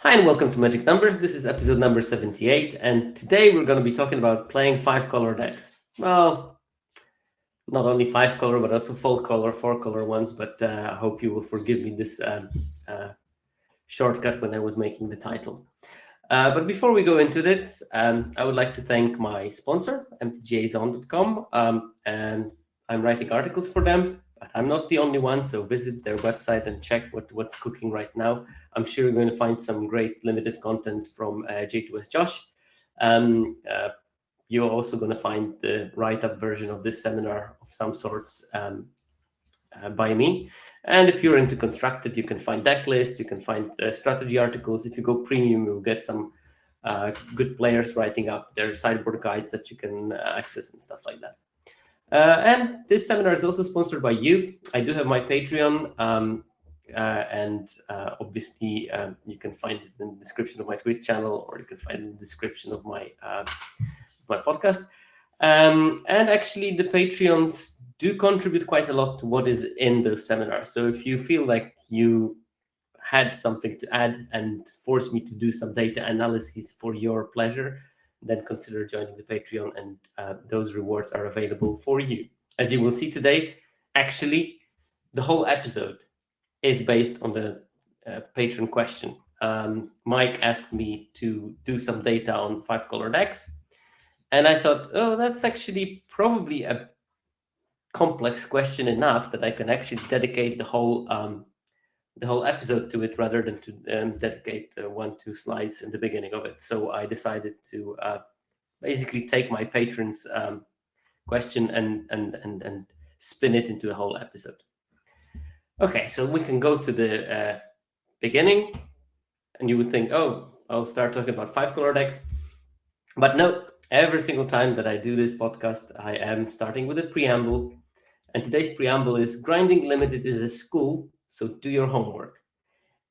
Hi and welcome to Magic Numbers. This is episode number 78, and today we're going to be talking about playing 5-color decks. Well, not only 5-color, but also full color, 4-color ones, but I hope you will forgive me this shortcut when I was making the title. But before we go into this, I would like to thank my sponsor, mtgazon.com, and I'm writing articles for them, but I'm not the only one, so visit their website and check what's cooking right now. I'm sure you're going to find some great limited content from J2S Josh. You're also going to find the write-up version of this seminar of some sorts by me. And if you're into Constructed, you can find deck lists, you can find strategy articles. If you go premium, you'll get some good players writing up their sideboard guides that you can access and stuff like that. And this seminar is also sponsored by you. I do have my Patreon, and obviously you can find it in the description of my Twitch channel, or you can find it in the description of my podcast. And actually, the Patreons do contribute quite a lot to what is in those seminars. So if you feel like you had something to add and force me to do some data analysis for your pleasure, then consider joining the Patreon, and those rewards are available for you. As you will see today, actually, the whole episode is based on the patron question. Mike asked me to do some data on 5-color decks, and I thought, oh, that's actually probably a complex question enough that I can actually dedicate the whole episode to it, rather than to dedicate 1-2 slides in the beginning of it. So I decided to basically take my patrons' question and spin it into a whole episode. Okay, so we can go to the beginning, and you would think, oh, I'll start talking about 5-color decks. But no, every single time that I do this podcast, I am starting with a preamble. And today's preamble is Grinding Limited is a school, so do your homework.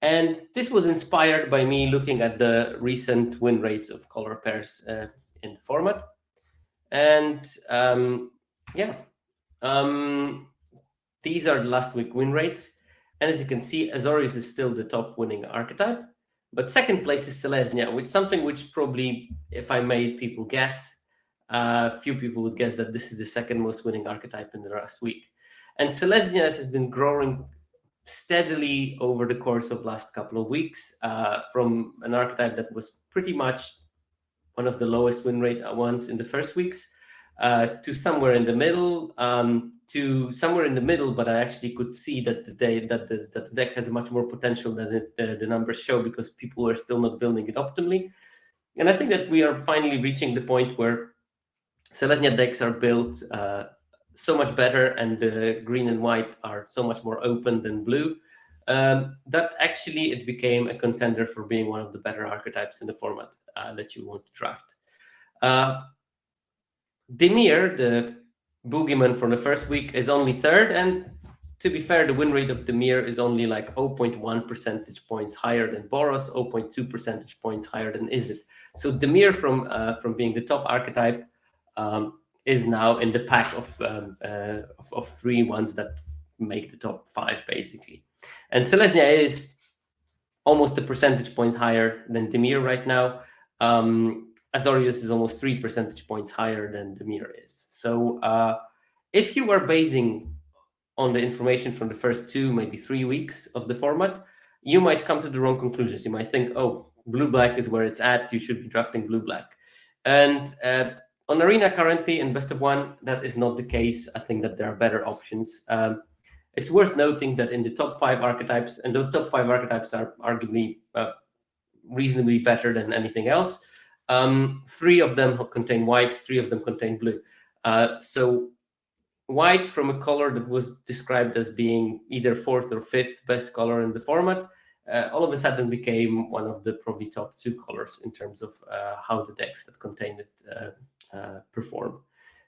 And this was inspired by me looking at the recent win rates of color pairs in the format. And these are the last week win rates. And as you can see, Azorius is still the top winning archetype. But second place is Selesnya, which something which probably, if I made people guess, few people would guess that this is the second most winning archetype in the last week. And Selesnya has been growing steadily over the course of last couple of weeks, from an archetype that was pretty much one of the lowest win rate ones in the first weeks, to somewhere in the middle, but I actually could see that the deck has much more potential than the numbers show, because people are still not building it optimally. And I think that we are finally reaching the point where Selesnya decks are built so much better, and the green and white are so much more open than blue, that actually it became a contender for being one of the better archetypes in the format that you want to draft. Dimir, the boogeyman from the first week, is only third, and to be fair, the win rate of Dimir is only like 0.1 percentage points higher than Boros, 0.2 percentage points higher than Izzet. So Dimir, from being the top archetype, is now in the pack of 3 ones that make the top 5, basically. And Selesnya is almost a percentage points higher than Dimir right now. Azorius is almost 3 percentage points higher than Dimir is. So if you were basing on the information from the first 2, maybe 3 weeks of the format, you might come to the wrong conclusions. You might think, oh, blue-black is where it's at, you should be drafting blue-black. And on Arena currently, in Best of 1, that is not the case. I think that there are better options. It's worth noting that in the top 5 archetypes, and those top 5 archetypes are arguably reasonably better than anything else, 3 of them contain white, 3 of them contain blue. So white, from a color that was described as being either 4th or 5th best color in the format, all of a sudden became one of the probably top 2 colors in terms of how the decks that contain it perform.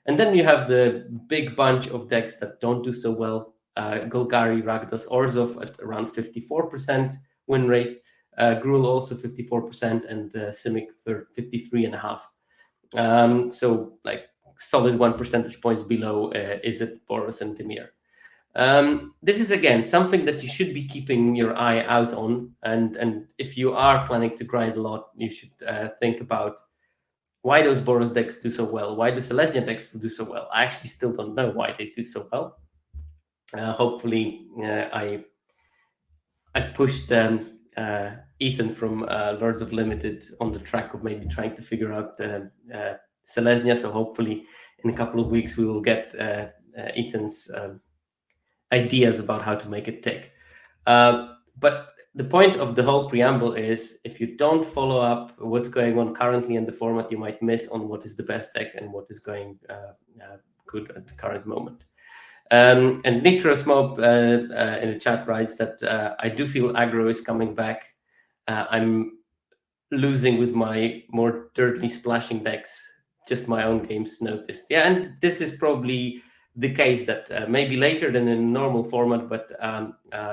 And then you have the big bunch of decks that don't do so well. Golgari, Rakdos, Orzhov at around 54% win rate. Gruul also 54%, and Simic 53.5%. So like solid 1 percentage points below Izzet, Boros, and Dimir. This is again something that you should be keeping your eye out on, and if you are planning to grind a lot, you should think about why those Boros decks do so well. Why do Selesnya decks do so well? I actually still don't know why they do so well. Hopefully, I pushed Ethan from Lords of Limited on the track of maybe trying to figure out Selesnya. So hopefully, in a couple of weeks, we will get Ethan's ideas about how to make it tick. But the point of the whole preamble is, if you don't follow up what's going on currently in the format, you might miss on what is the best deck and what is going good at the current moment. And Nitros Mob in the chat writes that I do feel aggro is coming back. I'm losing with my more dirtly splashing decks. Just my own games noticed. Yeah, and this is probably the case that maybe later than in normal format, but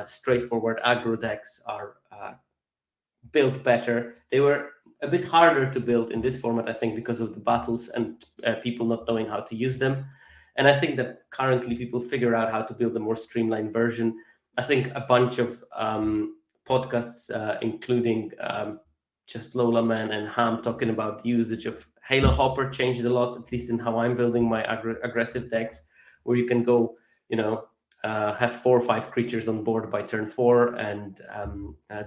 straightforward aggro decks are built better. They were a bit harder to build in this format, I think, because of the battles and people not knowing how to use them. And I think that currently people figure out how to build a more streamlined version. I think a bunch of podcasts, including just Lola Man and Ham, talking about the usage of Halo Hopper changed a lot, at least in how I'm building my aggressive decks, where you can go, have 4 or 5 creatures on board by turn 4, and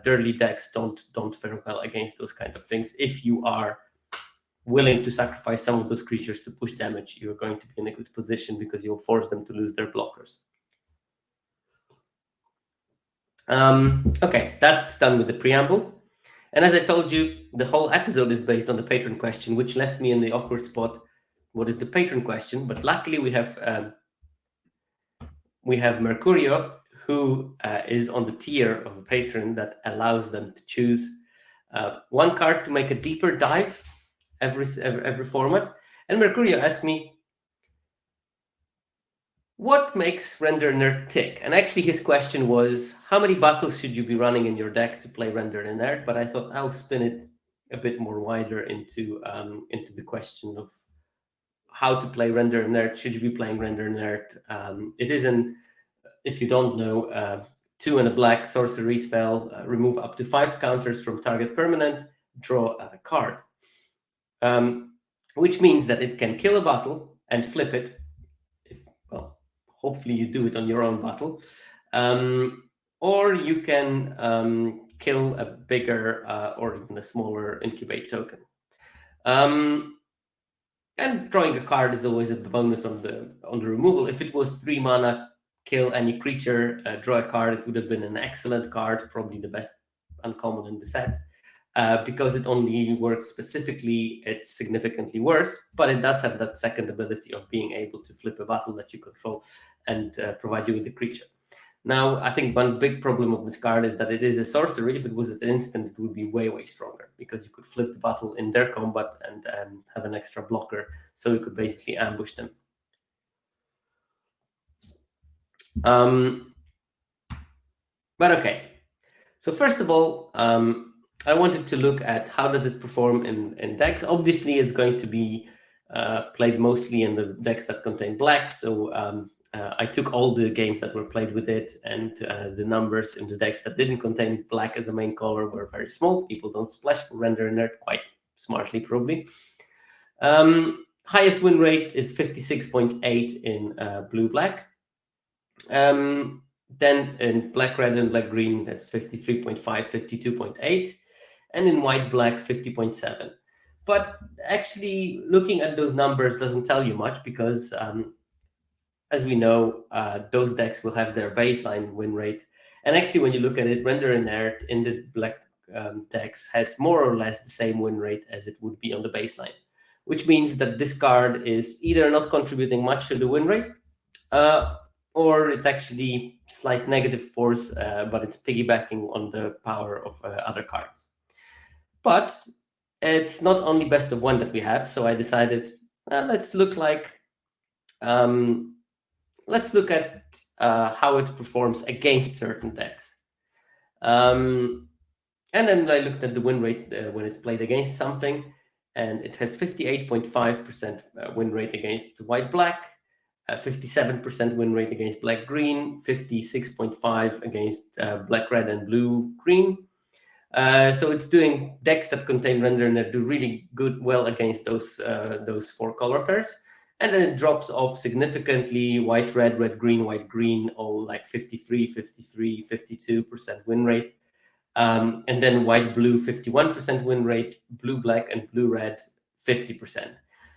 dirty decks don't fare well against those kind of things. If you are willing to sacrifice some of those creatures to push damage, you're going to be in a good position because you'll force them to lose their blockers. Okay, that's done with the preamble. And as I told you, the whole episode is based on the patron question, which left me in the awkward spot. What is the patron question? But luckily we have Mercurio, who is on the tier of a patron that allows them to choose one card to make a deeper dive every format. And Mercurio asked me, what makes Render Inert tick? And actually his question was, how many battles should you be running in your deck to play Render Inert? But I thought I'll spin it a bit more wider into the question of how to play Render Inert. Should you be playing Render Inert? It is if you don't know, 2 and a black sorcery spell, remove up to 5 counters from target permanent, draw a card. Which means that it can kill a battle and flip it. Hopefully you do it on your own battle. Or you can kill a bigger or even a smaller Incubate token. And drawing a card is always a bonus on the removal. If it was 3 mana, kill any creature, draw a card, it would have been an excellent card, probably the best uncommon in the set. Because it only works specifically, it's significantly worse, but it does have that second ability of being able to flip a battle that you control and provide you with the creature. Now, I think one big problem of this card is that it is a sorcery. If it was an instant, it would be way, way stronger, because you could flip the battle in their combat and have an extra blocker, so you could basically ambush them. But okay, so first of all, I wanted to look at how does it perform in decks. Obviously, it's going to be played mostly in the decks that contain black. So I took all the games that were played with it, and the numbers in the decks that didn't contain black as a main color were very small. People don't splash for Render Inert, quite smartly probably. Highest win rate is 56.8 in blue-black. Then in black-red and black-green, that's 53.5, 52.8. And in white-black, 50.7. But actually, looking at those numbers doesn't tell you much, because as we know, those decks will have their baseline win rate. And actually, when you look at it, Render Inert in the black decks has more or less the same win rate as it would be on the baseline, which means that this card is either not contributing much to the win rate, or it's actually slight negative force, but it's piggybacking on the power of other cards. But it's not only best of 1 that we have, so I decided let's look at how it performs against certain decks. And then I looked at the win rate when it's played against something, and it has 58.5% win rate against white-black, 57% win rate against black-green, 56.5 against black-red and blue-green. So it's doing decks that contain render inert do really well against those 4 color pairs. And then it drops off significantly: white-red, red-green, white-green, all like 53, 53, 52% win rate. And then white-blue, 51% win rate, blue-black and blue-red, 50%.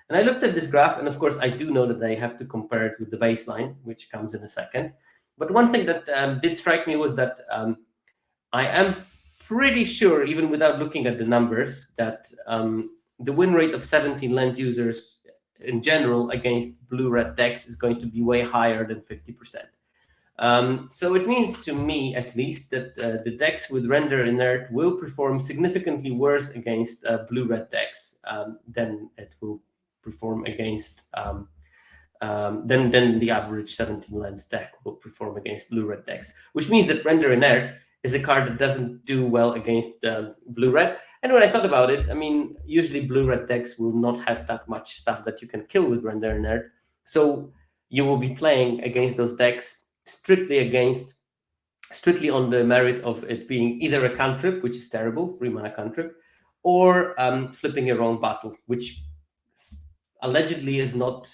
And I looked at this graph, and of course, I do know that I have to compare it with the baseline, which comes in a second. But one thing that did strike me was that I am pretty sure, even without looking at the numbers, that the win rate of 17 lens users in general against blue-red decks is going to be way higher than 50%. So it means to me, at least, that the decks with render inert will perform significantly worse against blue-red decks than it will perform against then the average 17 lens deck will perform against blue-red decks, which means that render inert is a card that doesn't do well against blue-red. And when I thought about it, I mean, usually blue-red decks will not have that much stuff that you can kill with render inert. So you will be playing against those decks strictly on the merit of it being either a cantrip, which is terrible, 3-mana cantrip, or flipping your own battle, which allegedly is not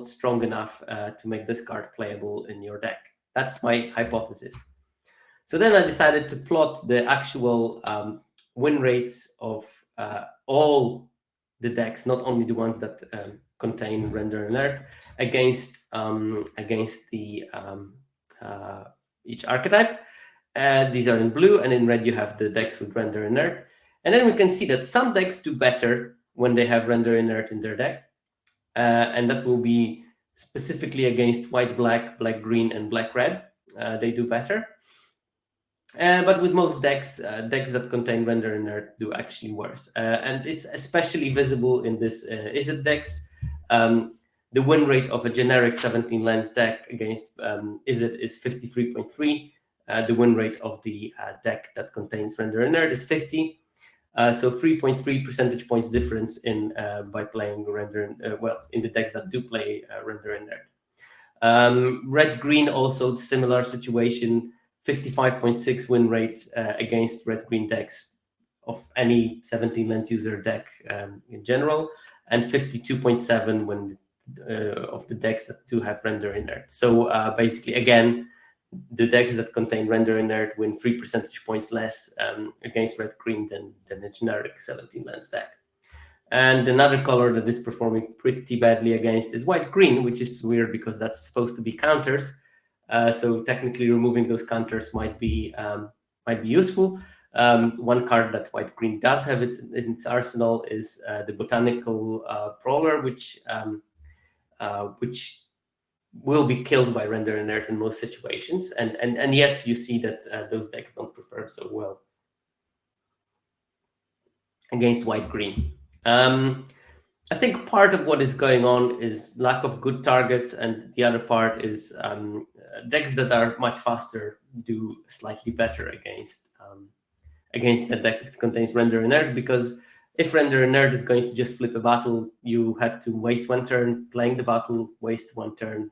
strong enough to make this card playable in your deck. That's my hypothesis. So then I decided to plot the actual win rates of all the decks, not only the ones that contain render inert, against the each archetype. These are in blue, and in red you have the decks with render inert. And then we can see that some decks do better when they have render inert in their deck. And that will be specifically against white-black, black-green, and black-red. They do better. But with most decks, decks that contain render inert do actually worse. And it's especially visible in this Izzet decks. The win rate of a generic 17 lens deck against Izzet is 53.3. The win rate of the deck that contains render inert is 50. So 3.3 percentage points difference in by playing render in the decks that do play render inert. Red-green also similar situation. 55.6 win rate against red-green decks of any 17 lens user deck in general, and 52.7 when of the decks that do have render inert. So basically, again, the decks that contain render inert win 3 percentage points less against red-green than a generic 17 lens deck. And another color that is performing pretty badly against is white-green, which is weird because that's supposed to be counters. So technically removing those counters might be useful. One card that white-green does have in its arsenal is the Botanical Prowler, which will be killed by render inert in most situations, and yet you see that those decks don't perform so well against white-green. I think part of what is going on is lack of good targets, and the other part is decks that are much faster do slightly better against the deck that contains render inert, because if render inert is going to just flip a battle, you had to waste 1 turn playing the battle, waste 1 turn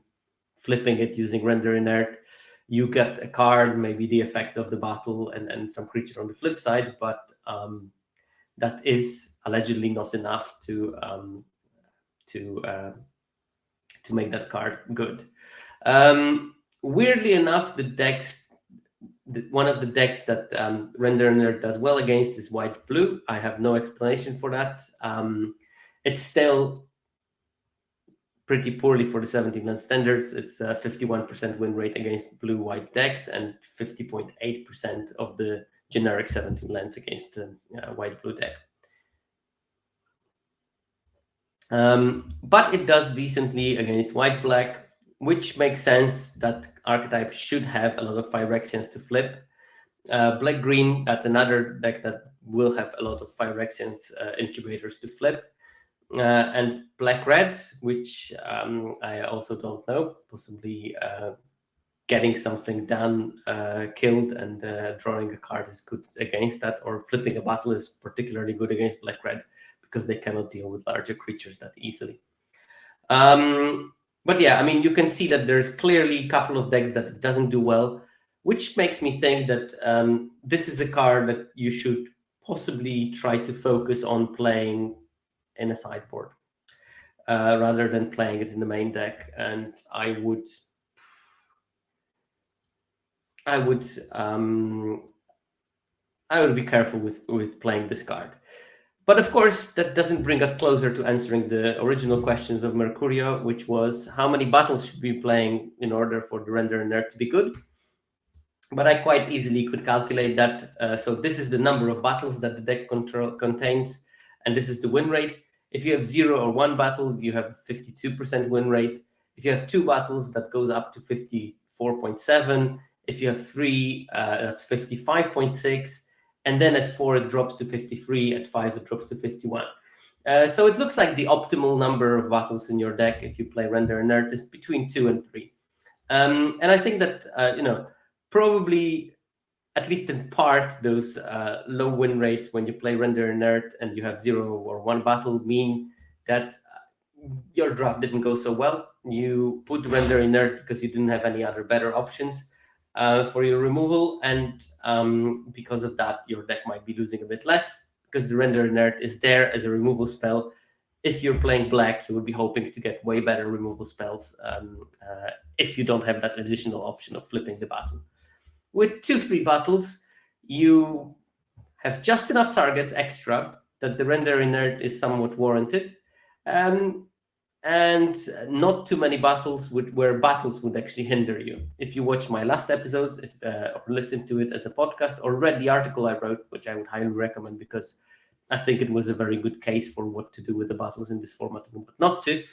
flipping it using render inert. You get a card, maybe the effect of the battle, and some creature on the flip side, but that is allegedly not enough to make that card good. Weirdly enough, one of the decks that render inert does well against is white-blue. I have no explanation for that. It's still pretty poorly for the 17 lens standards. It's a 51% win rate against blue-white decks and 50.8% of the generic 17 lens against the white-blue deck. But it does decently against white-black, which makes sense. That archetype should have a lot of Phyrexians to flip. Black-green, that's another deck that will have a lot of Phyrexians incubators to flip. And black-red, which I also don't know, possibly getting something done, killed, and drawing a card is good against that, or flipping a battle is particularly good against black-red, because they cannot deal with larger creatures that easily. But yeah, I mean, you can see that there's clearly a couple of decks that it doesn't do well, which makes me think that this is a card that you should possibly try to focus on playing in a sideboard rather than playing it in the main deck. And I would be careful with playing this card. But of course, that doesn't bring us closer to answering the original questions of Mercurio, which was how many battles should we be playing in order for the render inert to be good? But I quite easily could calculate that. So this is the number of battles that the deck contains, and this is the win rate. If you have 0 or 1 battle, you have 52% win rate. If you have 2 battles, that goes up to 54.7. If you have 3, that's 55.6. And then at 4, it drops to 53. At 5, it drops to 51. So it looks like the optimal number of battles in your deck, if you play render inert, is between 2 and 3. And I think that, probably, at least in part, those low win rates when you play render inert and you have 0 or 1 battle mean that your draft didn't go so well. You put render inert because you didn't have any other better options for your removal, and because of that, your deck might be losing a bit less because the render inert is there as a removal spell. If you're playing black, you would be hoping to get way better removal spells if you don't have that additional option of flipping the battle. With 2-3 battles, you have just enough targets extra that the render inert is somewhat warranted, and not too many battles where battles would actually hinder you. If you watch my last episodes, or listen to it as a podcast, or read the article I wrote, which I would highly recommend because I think it was a very good case for what to do with the battles in this format and what not to.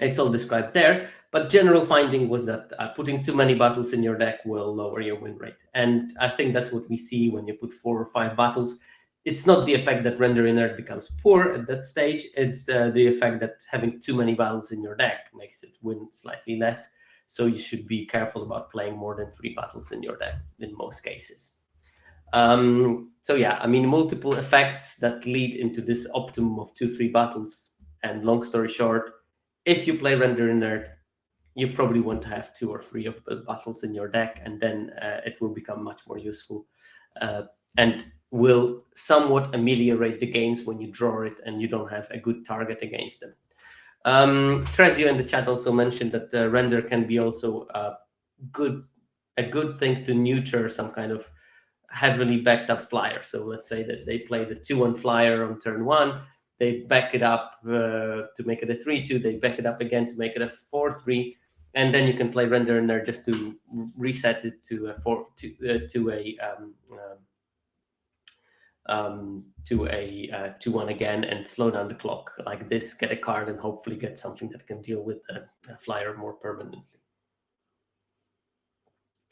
It's all described there, but general finding was that putting too many battles in your deck will lower your win rate. And I think that's what we see when you put 4 or 5 battles. It's not the effect that render inert becomes poor at that stage. It's the effect that having too many battles in your deck makes it win slightly less. So you should be careful about playing more than 3 battles in your deck in most cases. So yeah, I mean, multiple effects that lead into this optimum of 2-3 battles. And long story short, if you play render inert, you probably want to have 2 or 3 of the battles in your deck, and then it will become much more useful and will somewhat ameliorate the games when you draw it and you don't have a good target against them. Trezio in the chat also mentioned that the render can be also a good thing to neuter some kind of heavily backed up flyer. So let's say that they play the 2-1 flyer on turn 1, they back it up to make it a 3-2, they back it up again to make it a 4-3, and then you can play render in there just to reset it to a 2-1 again and slow down the clock like this, get a card, and hopefully get something that can deal with a flyer more permanently.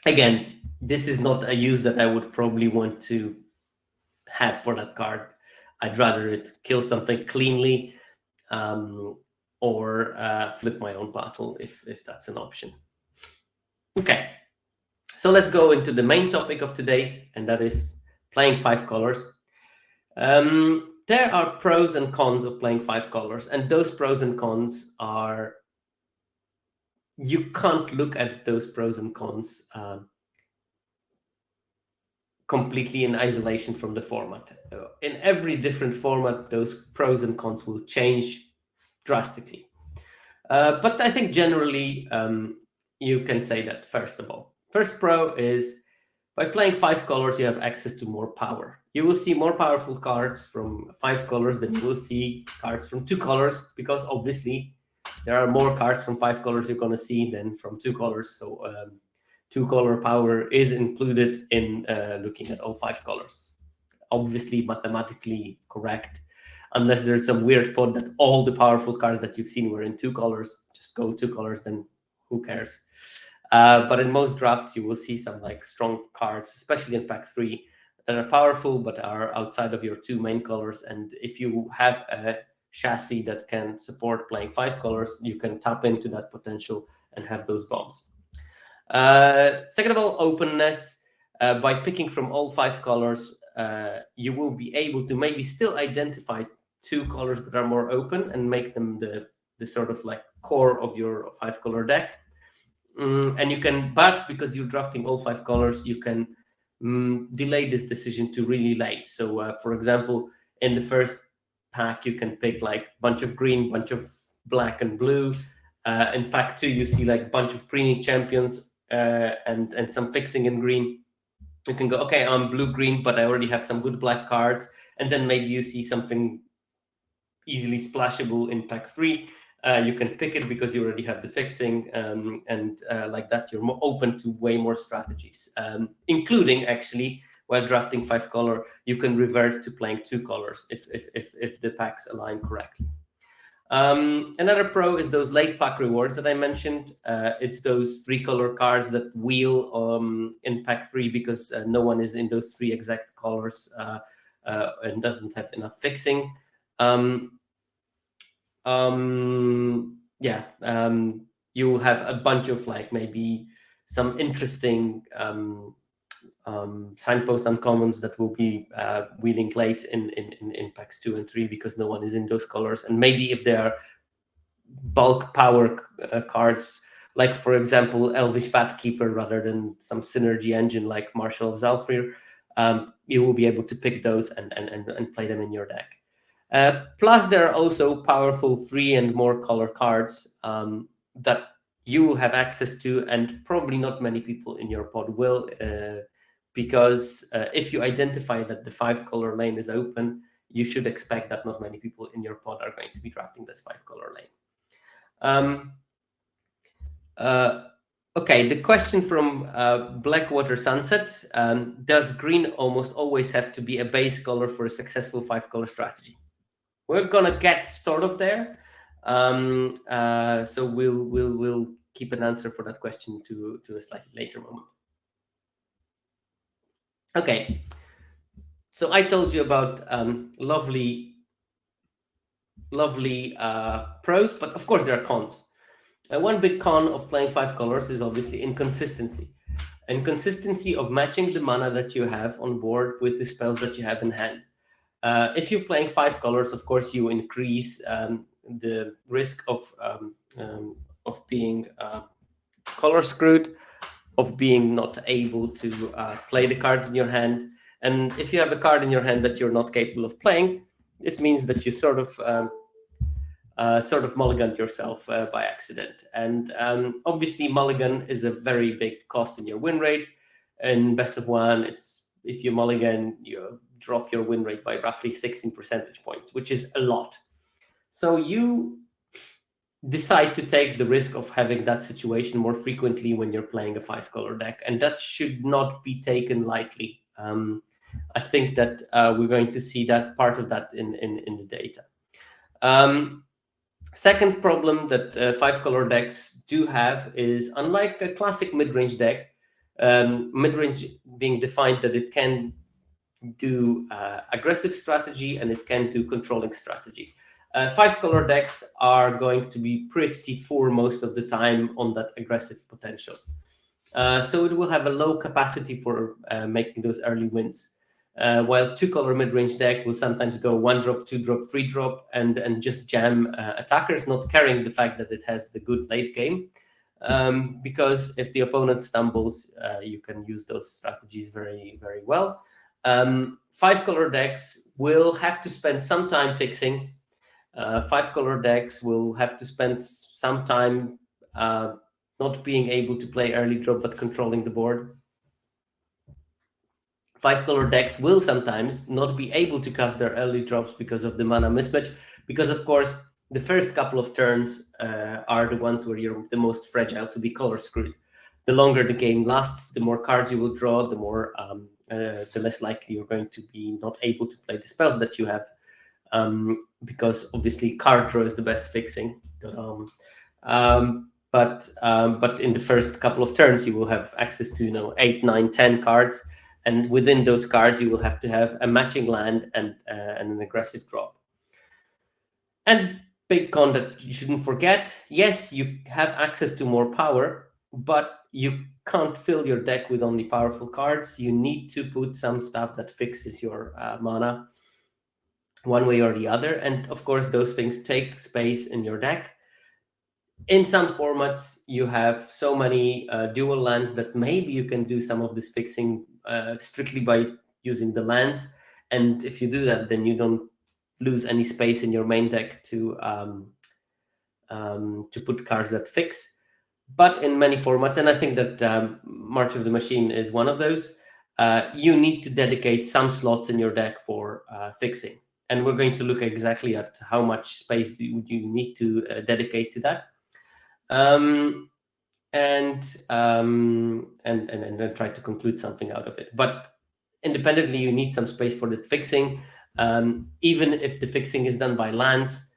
Again, this is not a use that I would probably want to have for that card. I'd rather it kill something cleanly or flip my own battle if that's an option. Okay, so let's go into the main topic of today, and that is playing 5 colors. There are pros and cons of playing 5 colors, and those pros and cons are, you can't look at those pros and cons completely in isolation from the format. In every different format, those pros and cons will change drastically. But I think generally you can say that, first of all. First pro is, by playing 5 colors, you have access to more power. You will see more powerful cards from 5 colors than you will see cards from 2 colors, because obviously there are more cards from 5 colors you're going to see than from 2 colors. So 2-color power is included in looking at all 5 colors. Obviously mathematically correct, unless there's some weird pod that all the powerful cards that you've seen were in 2 colors. Just go 2 colors, then who cares? But in most drafts, you will see some like strong cards, especially in pack 3, that are powerful but are outside of your 2 main colors. And if you have a chassis that can support playing 5 colors, you can tap into that potential and have those bombs. Second of all, openness. By picking from all 5 colors, you will be able to maybe still identify 2 colors that are more open and make them the the sort of like core of your 5-color deck. And you can, but because you're drafting all 5 colors, you can delay this decision to really late. So for example, in the first pack you can pick like bunch of green, bunch of black and blue. In pack 2 you see like bunch of green champions and some fixing in green. You can go, okay, I'm blue-green, but I already have some good black cards. And then maybe you see something easily splashable in pack 3. You can pick it because you already have the fixing, and like that, you're more open to way more strategies, including actually while drafting 5-color, you can revert to playing 2 colors if the packs align correctly. Another pro is those late pack rewards that I mentioned. It's those 3-color cards that wheel in pack 3 because no one is in those 3 exact colors and doesn't have enough fixing. You have a bunch of like maybe some interesting signpost uncommons that will be wheeling late in packs 2 and 3 because no one is in those colors. And maybe if they are bulk power cards, like for example Elvish Pathkeeper rather than some synergy engine like Marshal of Zalfir, you will be able to pick those and play them in your deck. Plus there are also powerful 3 and more color cards that you will have access to, and probably not many people in your pod will, because if you identify that the 5-color lane is open, you should expect that not many people in your pod are going to be drafting this 5-color lane. Okay, the question from Blackwater Sunset, does green almost always have to be a base color for a successful 5-color strategy? We're gonna get sort of there, so we'll keep an answer for that question to a slightly later moment. Okay, so I told you about lovely pros, but of course there are cons. One big con of playing 5 colors is obviously inconsistency. Inconsistency of matching the mana that you have on board with the spells that you have in hand. If you're playing 5 colors, of course, you increase the risk of being color screwed, of being not able to play the cards in your hand. And if you have a card in your hand that you're not capable of playing, this means that you sort of mulliganed yourself by accident. And obviously, mulligan is a very big cost in your win rate. And best of 1 is if you mulligan, you drop your win rate by roughly 16 percentage points, which is a lot. So you decide to take the risk of having that situation more frequently when you're playing a 5-color deck, and that should not be taken lightly. I think that we're going to see that part of that in the data. Second problem that 5-color decks do have is, unlike a classic mid-range deck, mid-range being defined that it can do aggressive strategy and it can do controlling strategy. 5-color decks are going to be pretty poor most of the time on that aggressive potential. So it will have a low capacity for making those early wins. While 2-color mid-range deck will sometimes go 1-drop, 2-drop, 3-drop, and just jam attackers, not caring the fact that it has the good late game. Because if the opponent stumbles, you can use those strategies very, very well. 5-color decks will have to spend some time fixing. 5-color decks will have to spend some time not being able to play early drop but controlling the board. 5-color decks will sometimes not be able to cast their early drops because of the mana mismatch, because of course the first couple of turns are the ones where you're the most fragile to be color screwed. The longer the game lasts, the more cards you will draw, the more the less likely you're going to be not able to play the spells that you have, because obviously card draw is the best fixing. But in the first couple of turns, you will have access to 8, 9, 10 cards, and within those cards, you will have to have a matching land and an aggressive drop. And big con that you shouldn't forget: yes, you have access to more power, but you can't fill your deck with only powerful cards. You need to put some stuff that fixes your mana one way or the other. And of course, those things take space in your deck. In some formats, you have so many dual lands that maybe you can do some of this fixing strictly by using the lands. And if you do that, then you don't lose any space in your main deck to put cards that fix. But in many formats, and I think that March of the Machine is one of those, you need to dedicate some slots in your deck for fixing. And we're going to look exactly at how much space do you need to dedicate to that. And then try to conclude something out of it. But independently, you need some space for the fixing. Even if the fixing is done by lands,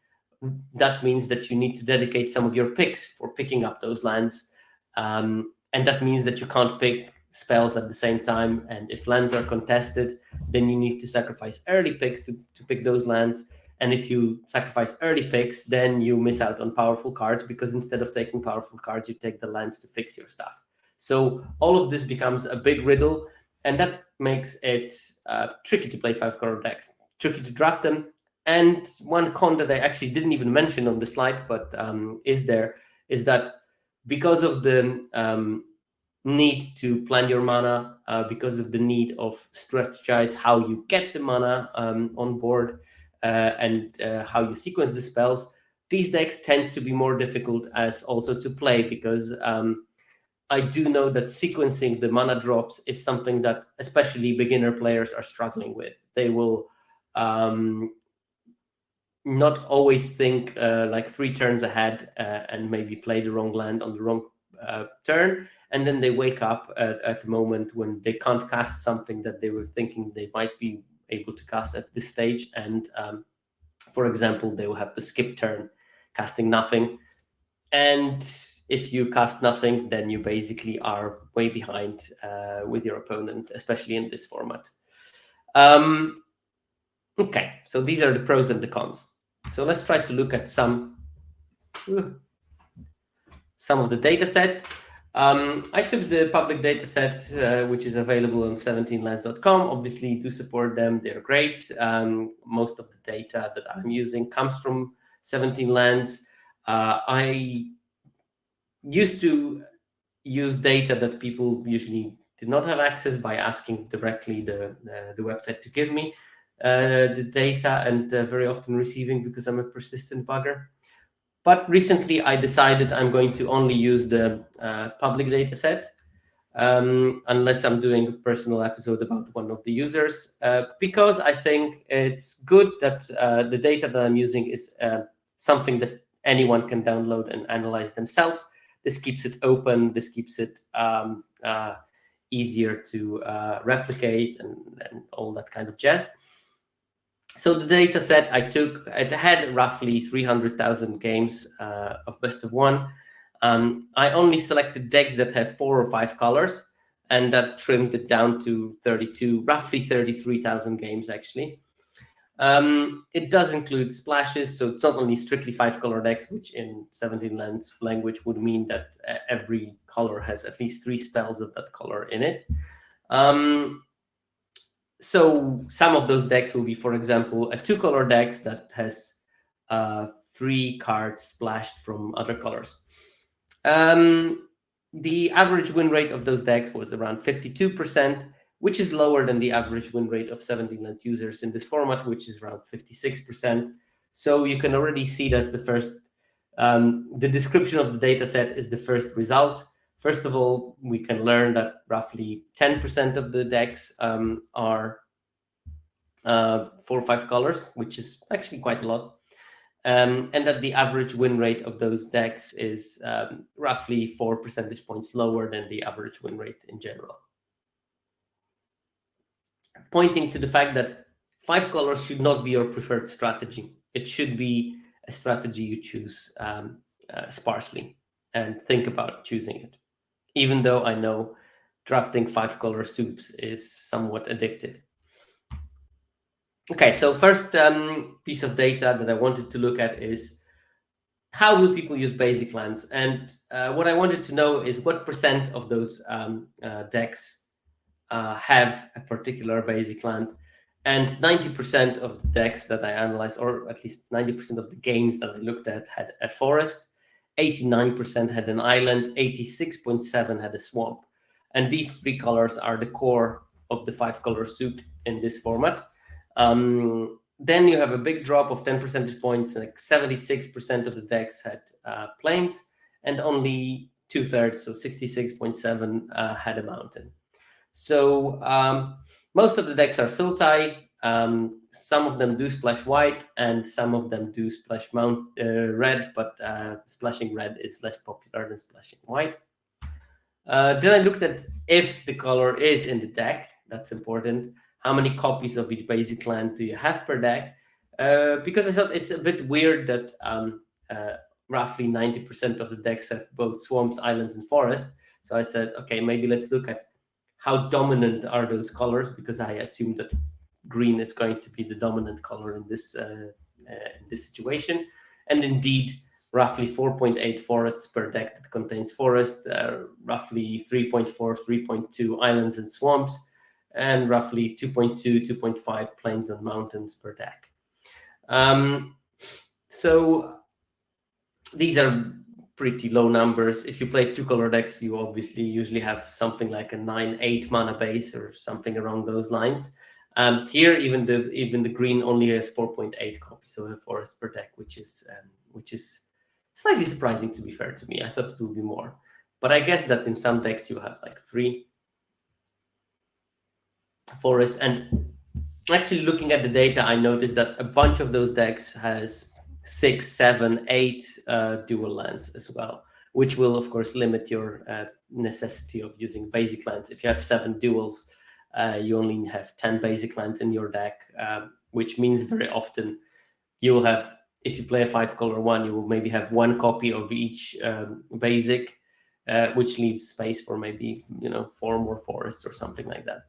that means that you need to dedicate some of your picks for picking up those lands. And that means that you can't pick spells at the same time. And if lands are contested, then you need to sacrifice early picks to pick those lands. And if you sacrifice early picks, then you miss out on powerful cards, because instead of taking powerful cards, you take the lands to fix your stuff. So all of this becomes a big riddle, and that makes it tricky to play 5-color decks, tricky to draft them. And one con that I actually didn't even mention on the slide, but is that because of the need to plan your mana, because of the need of strategize how you get the mana on board, and how you sequence the spells, these decks tend to be more difficult as also to play, because I do know that sequencing the mana drops is something that especially beginner players are struggling with. They will not always think like 3 turns ahead and maybe play the wrong land on the wrong turn, and then they wake up at the moment when they can't cast something that they were thinking they might be able to cast at this stage, and for example, they will have to skip turn casting nothing. And if you cast nothing, then you basically are way behind with your opponent, especially in this format. Okay, so these are the pros and the cons. So let's try to look at some of the data set. I took the public data set, which is available on 17lands.com. Obviously, do support them. They're great. Most of the data that I'm using comes from 17lands. I used to use data that people usually did not have access by asking directly the website to give me the data, and very often receiving, because I'm a persistent bugger. But recently I decided I'm going to only use the public data set, unless I'm doing a personal episode about one of the users, because I think it's good that the data that I'm using is something that anyone can download and analyze themselves. This keeps it open. This keeps it easier to replicate and all that kind of jazz. So the data set I took, it had roughly 300,000 games of best of one. I only selected decks that have 4 or 5 colors, and that trimmed it down to roughly 33,000 games actually. It does include splashes, so it's not only strictly 5-color decks, which in 17lands language would mean that every color has at least 3 spells of that color in it. So some of those decks will be, for example, a 2-color deck that has 3 cards splashed from other colors. The average win rate of those decks was around 52%, which is lower than the average win rate of 17lands users in this format, which is around 56%. So you can already see that's the first, the description of the data set is the first result. First of all, we can learn that roughly 10% of the decks are 4 or 5 colors, which is actually quite a lot. And that the average win rate of those decks is roughly 4 percentage points lower than the average win rate in general. Pointing to the fact that 5 colors should not be your preferred strategy. It should be a strategy you choose sparsely and think about choosing it. Even though I know drafting 5-color soups is somewhat addictive. Okay, so first piece of data that I wanted to look at is how will people use basic lands? And what I wanted to know is what percent of those decks have a particular basic land. And 90% of the decks that I analyzed, or at least 90% of the games that I looked at, had a forest. 89% had an island, 86.7% had a swamp. And these three colors are the core of the 5-color suit in this format. Then you have a big drop of 10 percentage points, like 76% of the decks had plains, and only 2/3, so 66.7%, had a mountain. So most of the decks are sultai. Some of them do splash white, and some of them do splash red, but splashing red is less popular than splashing white. Then I looked at if the color is in the deck. That's important. How many copies of each basic land do you have per deck? Because I thought it's a bit weird that roughly 90% of the decks have both swamps, islands, and forests. So I said, okay, maybe let's look at how dominant are those colors, because I assume that green is going to be the dominant color in this situation. And indeed, roughly 4.8 forests per deck that contains forest, roughly 3.4, 3.2 islands and swamps, and roughly 2.2, 2.5 plains and mountains per deck. So these are pretty low numbers. If you play 2-color decks, you obviously usually have something like a 9-8 mana base or something along those lines. Here, even the green only has 4.8 copies of a forest per deck, which is slightly surprising, to be fair to me. I thought it would be more, but I guess that in some decks you have like 3 forest. And actually, looking at the data, I noticed that a bunch of those decks has 6, 7, 8 dual lands as well, which will of course limit your necessity of using basic lands. If you have 7 duals, you only have 10 basic lands in your deck, which means very often you will have, if you play a 5-color one, you will maybe have 1 copy of each basic, which leaves space for maybe 4 more forests or something like that.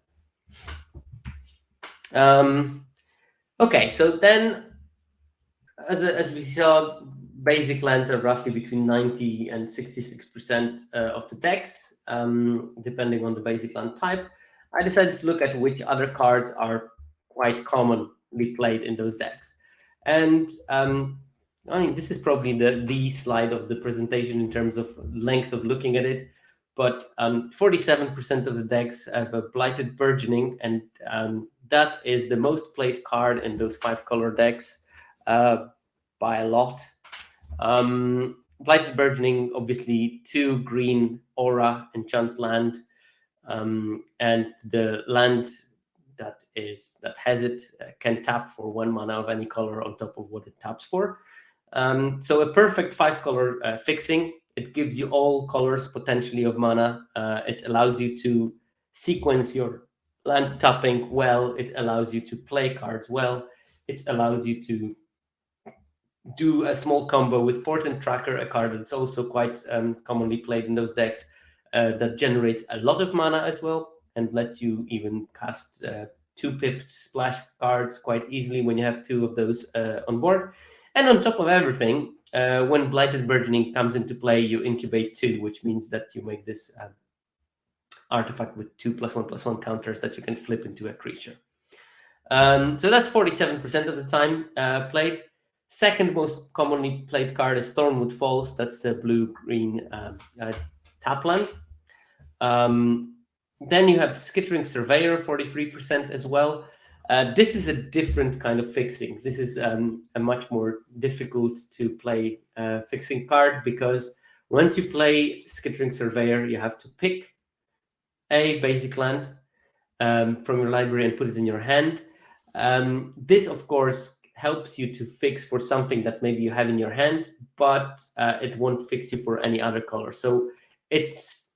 Okay, so then as we saw, basic lands are roughly between 90 and 66% of the decks, depending on the basic land type. I decided to look at which other cards are quite commonly played in those decks. And I mean, this is probably the slide of the presentation in terms of length of looking at it, but 47% of the decks have a Blighted Burgeoning, and that is the most played card in those 5-color decks by a lot. Blighted Burgeoning, obviously 2 green aura enchant land, and the land that has it can tap for 1 mana of any color on top of what it taps for. So a perfect 5-color fixing. It gives you all colors potentially of mana. It allows you to sequence your land tapping well. It allows you to play cards well. It allows you to do a small combo with Portent Tracker, a card that's also quite commonly played in those decks, that generates a lot of mana as well, and lets you even cast 2-pipped splash cards quite easily when you have 2 of those on board. And on top of everything, when Blighted Burgeoning comes into play, you incubate 2, which means that you make this artifact with 2+1/+1 counters that you can flip into a creature. So that's 47% of the time played. Second most commonly played card is Thornwood Falls. That's the blue-green tap land. Then you have Skittering Surveyor, 43% as well. This is a different kind of fixing. This is a much more difficult to play fixing card, because once you play Skittering Surveyor, you have to pick a basic land from your library and put it in your hand. This, of course, helps you to fix for something that maybe you have in your hand, but it won't fix you for any other color. So it's,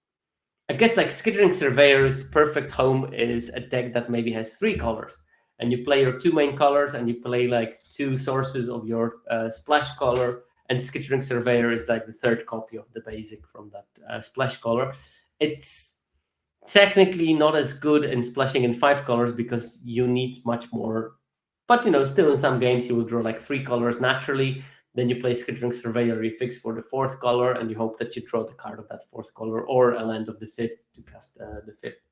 I guess, like Skittering Surveyor's perfect home is a deck that maybe has 3 colors, and you play your 2 main colors, and you play like 2 sources of your splash color, and Skittering Surveyor is like the 3rd copy of the basic from that splash color. It's technically not as good in splashing in 5 colors because you need much more, but still in some games you will draw like 3 colors naturally. Then you play Skittering Surveyor, you fix for the 4th color, and you hope that you draw the card of that 4th color or a land of the 5th to cast the 5th.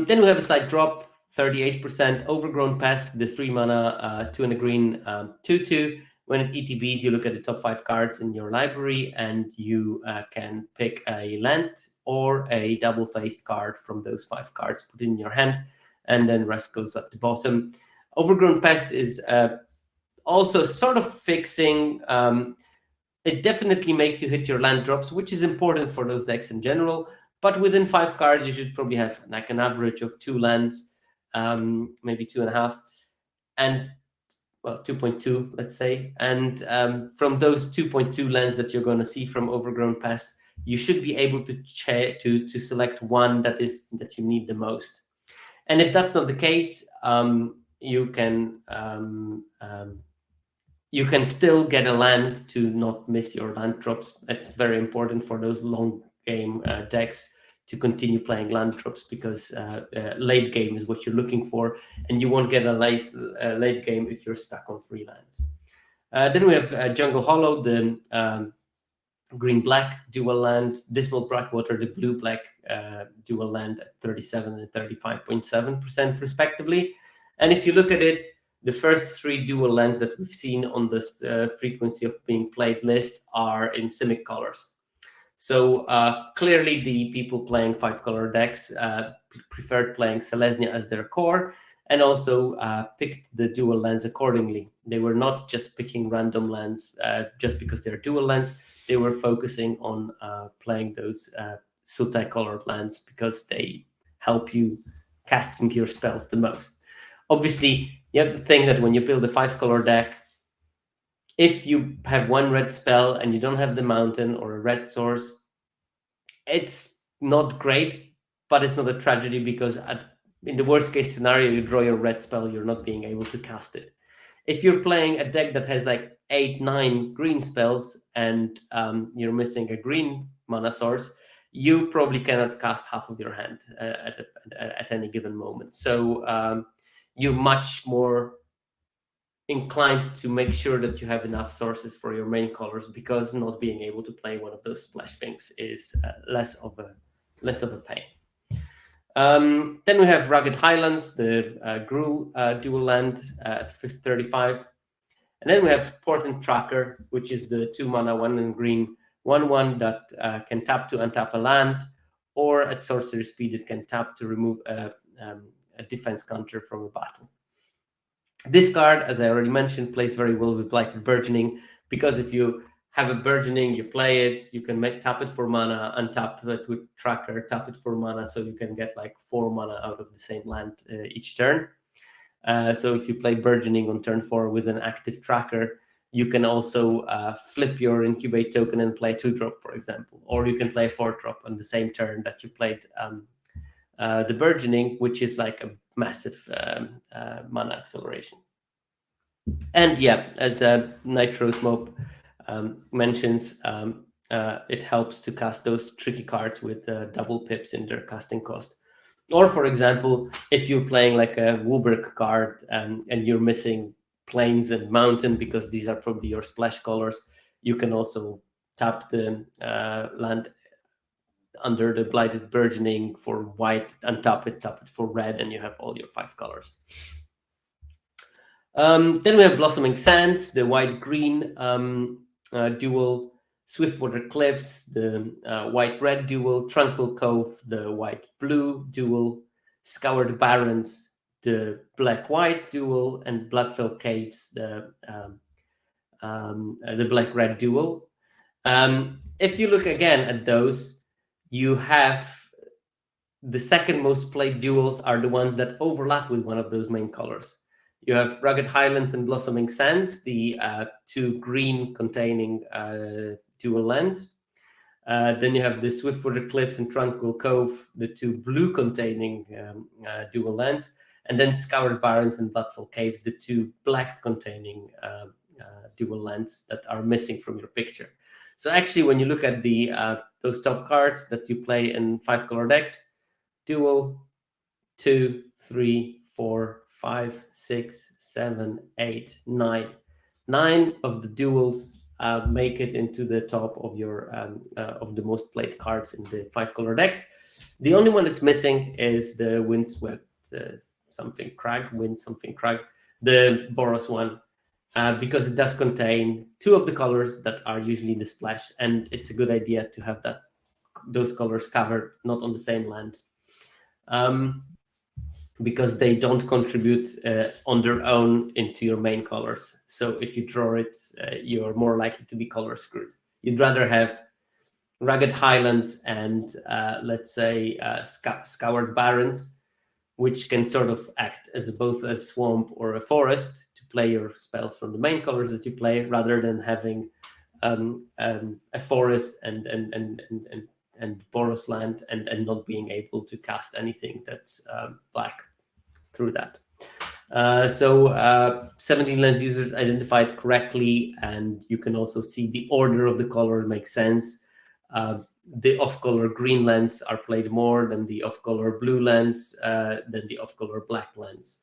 Then we have a slight drop, 38%. Overgrown Pest, the 3 mana, 2 and a green, 2/2. When it ETBs, you look at the top 5 cards in your library, and you can pick a land or a double-faced card from those 5 cards, put it in your hand, and then rest goes at the bottom. Overgrown Pest is also sort of fixing. It definitely makes you hit your land drops, which is important for those decks in general. But within 5 cards, you should probably have like an average of 2 lands, maybe 2.5, and well, 2.2, let's say. And from those 2.2 lands that you're going to see from Overgrown Pest, you should be able to select one that you need the most. And if that's not the case, you can still get a land to not miss your land drops. That's very important for those long game decks to continue playing land drops, because late game is what you're looking for, and you won't get a late game if you're stuck on 3 lands. Then we have Jungle Hollow, the green-black dual land, Dismal Blackwater, the blue-black dual land at 37 and 35.7% respectively. And if you look at it, the first 3 dual lands that we've seen on this frequency of being played list are in Simic colors. So clearly the people playing 5-color decks preferred playing Selesnya as their core, and also picked the dual lands accordingly. They were not just picking random lands just because they're dual lands. They were focusing on playing those Sultai-colored lands because they help you casting your spells the most. Obviously, you have the thing that when you build a 5-color deck, if you have 1 red spell and you don't have the mountain or a red source, it's not great, but it's not a tragedy, because in the worst case scenario, you draw your red spell, you're not being able to cast it. If you're playing a deck that has like 8-9 green spells and you're missing a green mana source, you probably cannot cast half of your hand at any given moment. So you're much more inclined to make sure that you have enough sources for your main colors, because not being able to play one of those splash things is less of a pain. Then we have Rugged Highlands, the Gruul dual land at 35. And then we have Portent Tracker, which is the 2 mana 1 and green 1/1 that can tap to untap a land, or at sorcery speed it can tap to remove a defense counter from a battle. This card, as I already mentioned, plays very well with Blighted Burgeoning, because if you have a Burgeoning, you play it, you can tap it for mana, untap it with Tracker, tap it for mana, so you can get like 4 mana out of the same land each turn. So if you play Burgeoning on turn 4 with an active Tracker, you can also flip your Incubate token and play 2-drop, for example. Or you can play 4-drop on the same turn that you played the Burgeoning, which is like a massive mana acceleration. And yeah, as Nitro Smoke mentions, it helps to cast those tricky cards with double pips in their casting cost. Or, for example, if you're playing like a Wooburg card and you're missing Plains and Mountain, because these are probably your splash colors, you can also tap the land under the Blighted Burgeoning for white, untap it, tap it for red, and you have all your 5 colors. Then we have Blossoming Sands, the white-green dual, Swiftwater Cliffs, the white-red dual, Tranquil Cove, the white-blue dual, Scoured Barrens, the black-white dual, and Bloodfell Caves, the black-red dual. If you look again at those, you have the second most played duels are the ones that overlap with one of those main colors. You have Rugged Highlands and Blossoming Sands, the 2 green containing dual lands. Then you have the Swiftwater Cliffs and Tranquil Cove, the 2 blue containing dual lands. And then Scoured Barrens and Bloodfell Caves, the 2 black containing dual lands that are missing from your picture. So actually, when you look at the those top cards that you play in 5-color decks, dual, 2, 3, 4, 5, 6, 7, 8, 9. 9 of the duels make it into the top of your of the most played cards in the 5-color decks. The only one that's missing is the Windswept something Crag, the Boros one. because it does contain 2 of the colors that are usually in the splash, and it's a good idea to have those colors covered, not on the same land, because they don't contribute on their own into your main colors. So if you draw it, you're more likely to be color screwed. You'd rather have rugged highlands and let's say scoured barrens, which can sort of act as both a swamp or a forest to play your spells from the main colors that you play, rather than having a forest and porous land and not being able to cast anything that's black through that. So 17 lens users identified correctly, and you can also see the order of the color makes sense. The off-color green lens are played more than the off-color blue lens, than the off-color black lens.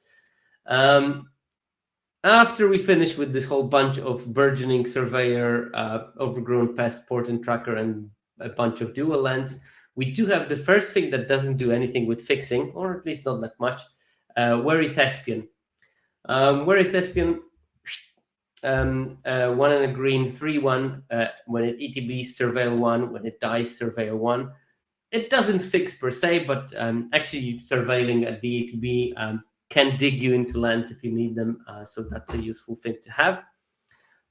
After we finish with this whole bunch of burgeoning surveyor, overgrown pest, portent tracker, and a bunch of dual lens, we do have the first thing that doesn't do anything with fixing, or at least not that much, Wary Thespian. Wary Thespian, 1 and a green, 3/1. When it ETBs, surveil 1. When it dies, surveil 1. It doesn't fix per se, but actually surveilling at the ETB can dig you into lands if you need them, so that's a useful thing to have.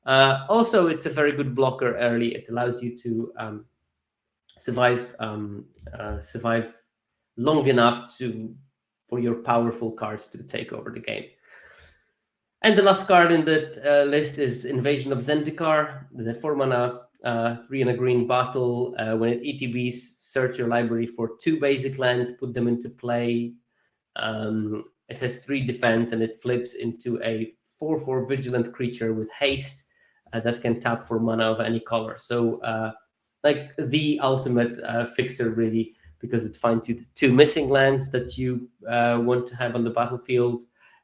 Also, it's a very good blocker early. It allows you to survive long enough for your powerful cards to take over the game. And the last card in that list is Invasion of Zendikar, the 4 mana, 3 and a green battle. When it ETBs, search your library for 2 basic lands, put them into play. It has 3 defense, and it flips into a 4/4 vigilant creature with haste that can tap for mana of any color. So like the ultimate fixer, really, because it finds you the 2 missing lands that you want to have on the battlefield.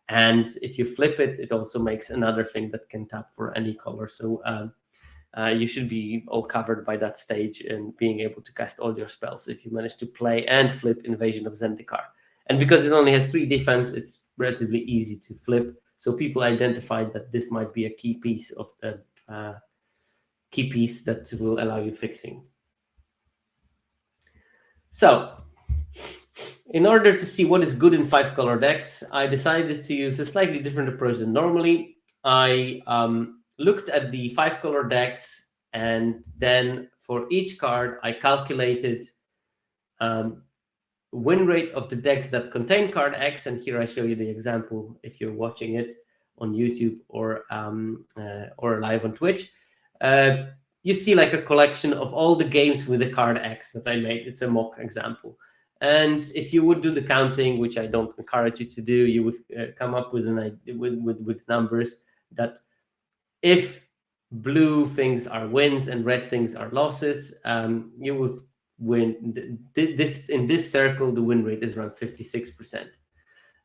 And if you flip it, it also makes another thing that can tap for any color. So you should be all covered by that stage and being able to cast all your spells if you manage to play and flip Invasion of Zendikar. And because it only has 3 defense, it's relatively easy to flip. So people identified that this might be a key piece of the key piece that will allow you fixing. So in order to see what is good in 5-color decks, I decided to use a slightly different approach than normally. I looked at the 5-color decks, and then for each card, I calculated win rate of the decks that contain card X. And here I show you the example if you're watching it on YouTube or live on Twitch. You see like a collection of all the games with the card X that I made. It's a mock example. And if you would do the counting, which I don't encourage you to do, you would come up with with numbers that if blue things are wins and red things are losses, you will win. In this circle, the win rate is around 56%.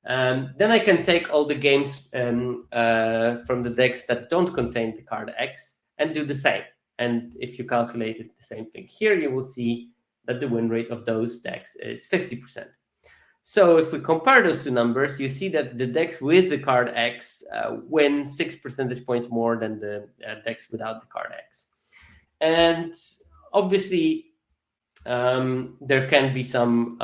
Then I can take all the games from the decks that don't contain the card X and do the same. And if you calculated the same thing here, you will see that the win rate of those decks is 50%. So if we compare those 2 numbers, you see that the decks with the card X win 6 percentage points more than the decks without the card X. And obviously, there can be some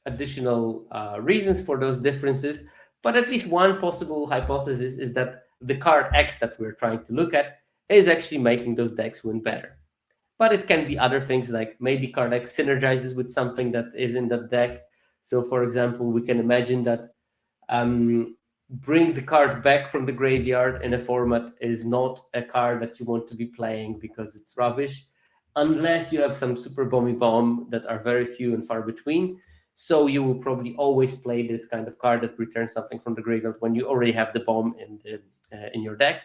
additional reasons for those differences, but at least one possible hypothesis is that the card X that we're trying to look at is actually making those decks win better. But it can be other things, like maybe card X synergizes with something that is in that deck. So for example, we can imagine that bring the card back from the graveyard in a format is not a card that you want to be playing because it's rubbish, unless you have some super bomby bomb that are very few and far between. So you will probably always play this kind of card that returns something from the graveyard when you already have the bomb in your deck.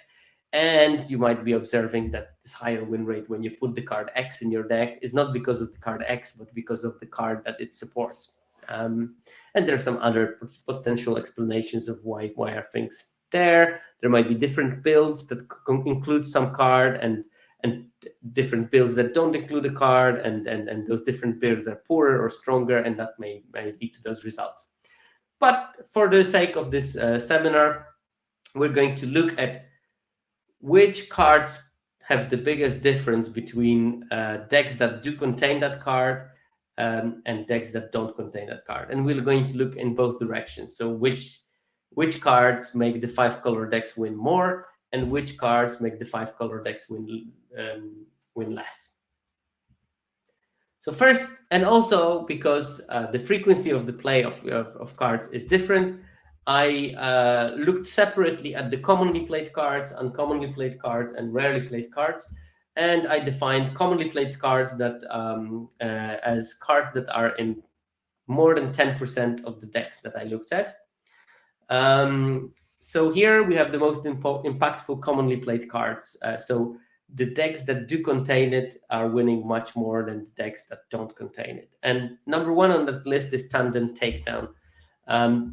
And you might be observing that this higher win rate when you put the card X in your deck is not because of the card X, but because of the card that it supports. And there are some other potential explanations of why are things there. There might be different builds that include some card and different builds that don't include a card, and those different builds are poorer or stronger, and that may lead to those results. But for the sake of this seminar, we're going to look at which cards have the biggest difference between decks that do contain that card and decks that don't contain that card. And we're going to look in both directions. So which cards make the 5-color decks win more, and which cards make the 5-color decks win less. So first, and also because the frequency of the play of cards is different, I looked separately at the commonly played cards, uncommonly played cards, and rarely played cards. And I defined commonly played cards that as cards that are in more than 10% of the decks that I looked at. So here we have the most impactful commonly played cards. So the decks that do contain it are winning much more than the decks that don't contain it. And number one on that list is Tandem Takedown.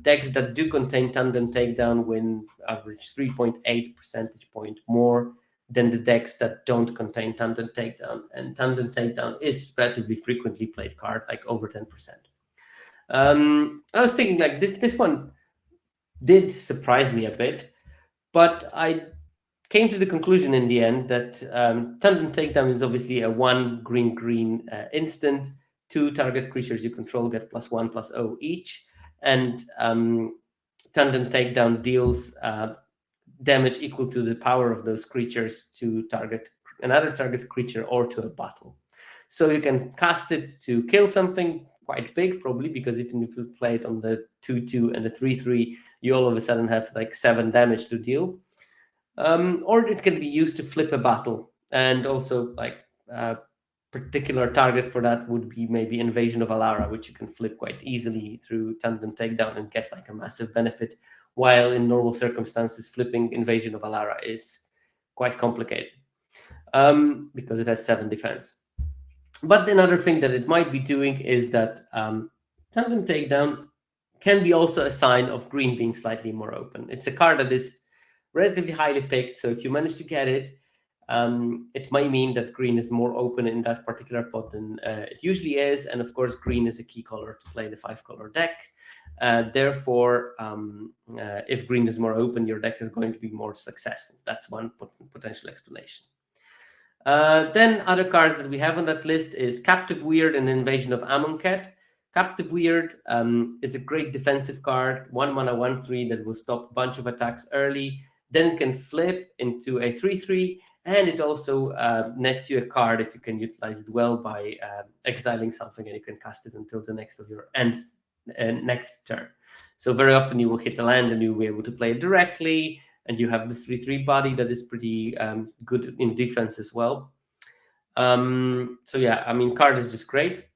Decks that do contain Tandem Takedown win average 3.8 percentage point more than the decks that don't contain Tandem Takedown. And Tandem Takedown is relatively frequently played card, like over 10%. I was thinking like this one did surprise me a bit, but I came to the conclusion in the end that Tandem Takedown is obviously a 1 green instant. 2 target creatures you control get +1/+0 each, and Tandem Takedown deals damage equal to the power of those creatures to target another target creature or to a battle. So you can cast it to kill something quite big, probably, because if you play it on the 2/2 and the 3/3, you all of a sudden have like 7 damage to deal. Or it can be used to flip a battle, and also like a particular target for that would be maybe Invasion of Alara, which you can flip quite easily through Tandem Takedown and get like a massive benefit, while in normal circumstances flipping Invasion of Alara is quite complicated because it has 7 defense. But another thing that it might be doing is that Tandem Takedown can be also a sign of green being slightly more open. It's a card that is relatively highly picked, so if you manage to get it, it might mean that green is more open in that particular pot than it usually is. And of course, green is a key color to play the 5-color deck. Therefore, if green is more open, your deck is going to be more successful. That's one potential explanation. Then other cards that we have on that list is Captive Weird and Invasion of Amonkhet. Captive Weird is a great defensive card, 1 mana 1/3 that will stop a bunch of attacks early. Then it can flip into a 3/3, and it also nets you a card if you can utilize it well by exiling something, and you can cast it until the next of your next turn. So very often you will hit a land and you'll be able to play it directly, and you have the 3/3 body that is pretty good in defense as well. So yeah, I mean, card is just great.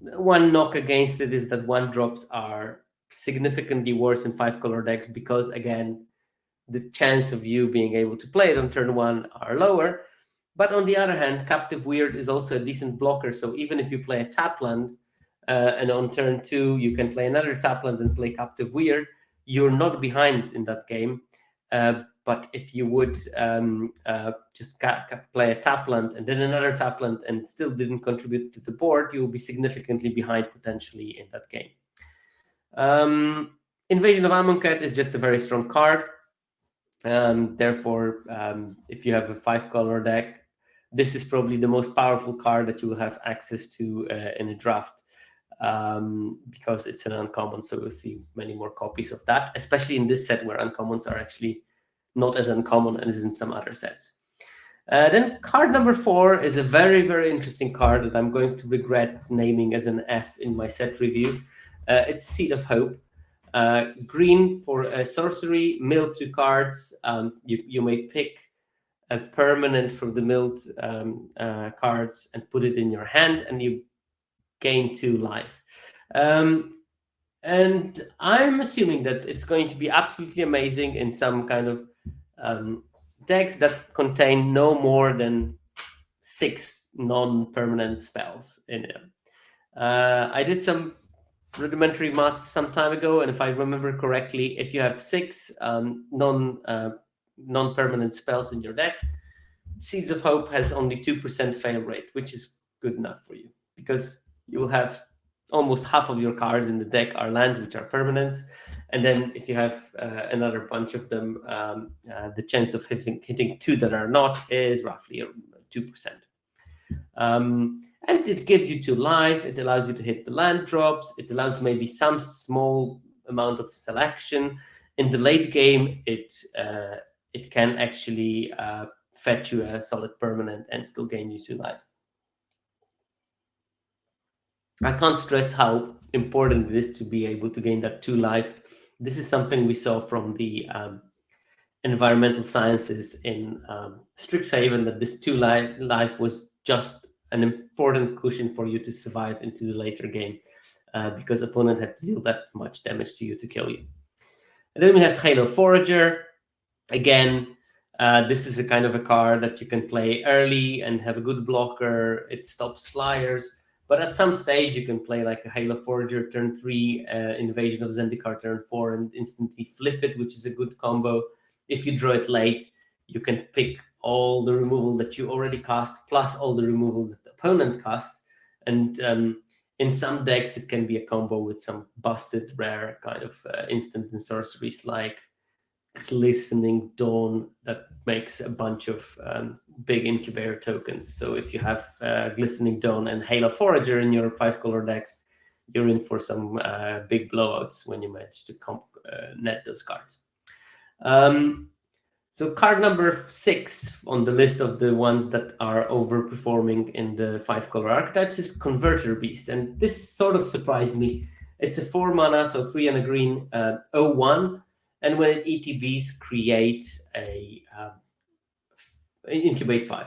One knock against it is that 1-drops are significantly worse in 5-color decks because, again, the chance of you being able to play it on turn 1 are lower. But on the other hand, Captive Weird is also a decent blocker. So even if you play a tap land and on turn 2 you can play another tap land and play Captive Weird, you're not behind in that game. But if you would just play a tap land and then another tap land and still didn't contribute to the board, you will be significantly behind potentially in that game. Invasion of Amonkhet is just a very strong card. Therefore, if you have a 5-color deck, this is probably the most powerful card that you will have access to in a draft because it's an uncommon. So we'll see many more copies of that, especially in this set where uncommons are actually not as uncommon as in some other sets. Then card number 4 is a very, very interesting card that I'm going to regret naming as an F in my set review. It's Seed of Hope. Green for a sorcery, mill 2 cards. You may pick a permanent from the milled cards and put it in your hand, and you gain 2 life. And I'm assuming that it's going to be absolutely amazing in some kind of decks that contain no more than 6 non-permanent spells in them. I did some rudimentary maths some time ago, and if I remember correctly, if you have 6 non-permanent spells in your deck, Seeds of Hope has only 2% fail rate, which is good enough for you because you will have almost half of your cards in the deck are lands, which are permanents, And then if you have another bunch of them, the chance of hitting 2 that are not is roughly 2%. And it gives you 2 life. It allows you to hit the land drops. It allows maybe some small amount of selection. In the late game, it can actually fetch you a solid permanent and still gain you 2 life. I can't stress how important it is to be able to gain that 2 life. This is something we saw from the environmental sciences in Strixhaven, that this 2 life was just an important cushion for you to survive into the later game, because opponent had to deal that much damage to you to kill you. And then we have Halo Forager. Again, this is a kind of a card that you can play early and have a good blocker. It stops flyers. But at some stage, you can play like a Halo Forager turn 3, Invasion of Zendikar turn 4, and instantly flip it, which is a good combo. If you draw it late, you can pick all the removal that you already cast, plus all the removal that the opponent cast. And in some decks, it can be a combo with some busted rare kind of instant and sorceries like Glistening Dawn that makes a bunch of big Incubator tokens. So if you have Glistening Dawn and Halo Forager in your 5-color decks, you're in for some big blowouts when you manage to net those cards. So card number 6 on the list of the ones that are overperforming in the 5-color archetypes is Converter Beast. And this sort of surprised me. It's a 4 mana, so 3 and a green, 0/1. And when it ETBs, creates a Incubate 5.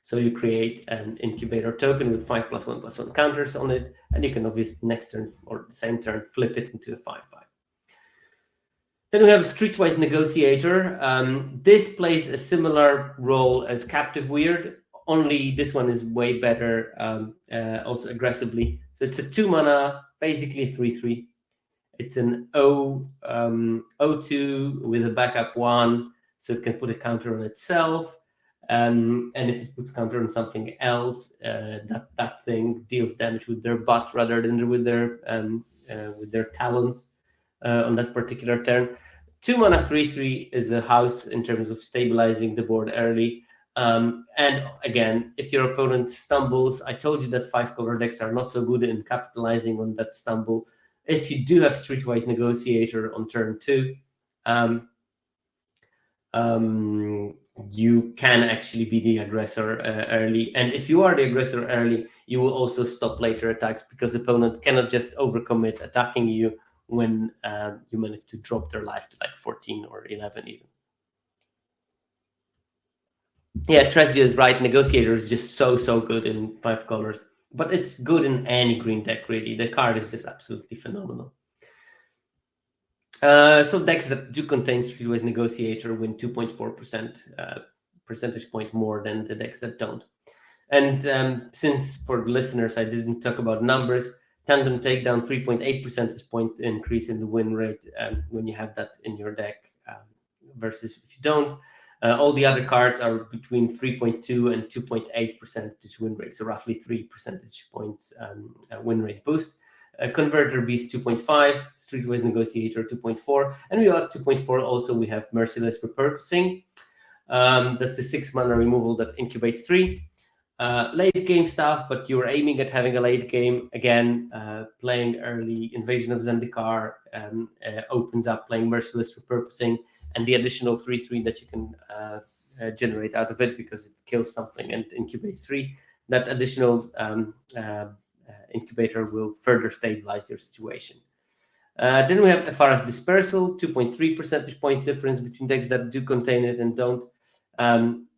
So you create an Incubator token with 5+1/+1 counters on it, and you can obviously next turn or the same turn flip it into a 5/5. Then we have Streetwise Negotiator. This plays a similar role as Captive Weird, only this one is way better, also aggressively. So it's a 2 mana, basically 3/3. It's an 0/2 with a backup 1, so it can put a counter on itself. And if it puts counter on something else, that thing deals damage with their butt rather than with their talons on that particular turn. 2 mana 3/3 is a house in terms of stabilizing the board early. And again, if your opponent stumbles, I told you that 5-color decks are not so good in capitalizing on that stumble. If you do have Streetwise Negotiator on turn 2, you can actually be the aggressor early. And if you are the aggressor early, you will also stop later attacks, because opponent cannot just overcommit attacking you when you manage to drop their life to like 14 or 11 even. Yeah, Trezio is right. Negotiator is just so good in 5 colors. But it's good in any green deck, really. The card is just absolutely phenomenal. So decks that do contain Streetwise Negotiator win 2.4% percentage point more than the decks that don't. And since for the listeners I didn't talk about numbers, Tandem Takedown 3.8 percentage point increase in the win rate when you have that in your deck versus if you don't. All the other cards are between 3.2 and 2.8 percentage win rate, so roughly 3 percentage points win rate boost. Converter Beast 2.5, Streetwise Negotiator 2.4, and we got 2.4 also. We have Merciless Repurposing. That's the 6 mana removal that incubates 3. Late game stuff, but you're aiming at having a late game. Again, playing early Invasion of Zendikar opens up playing Merciless Repurposing, and the additional 3/3 that you can generate out of it because it kills something and incubates 3. That additional incubator will further stabilize your situation. Then we have Ephara's Dispersal, 2.3 percentage points difference between decks that do contain it and don't.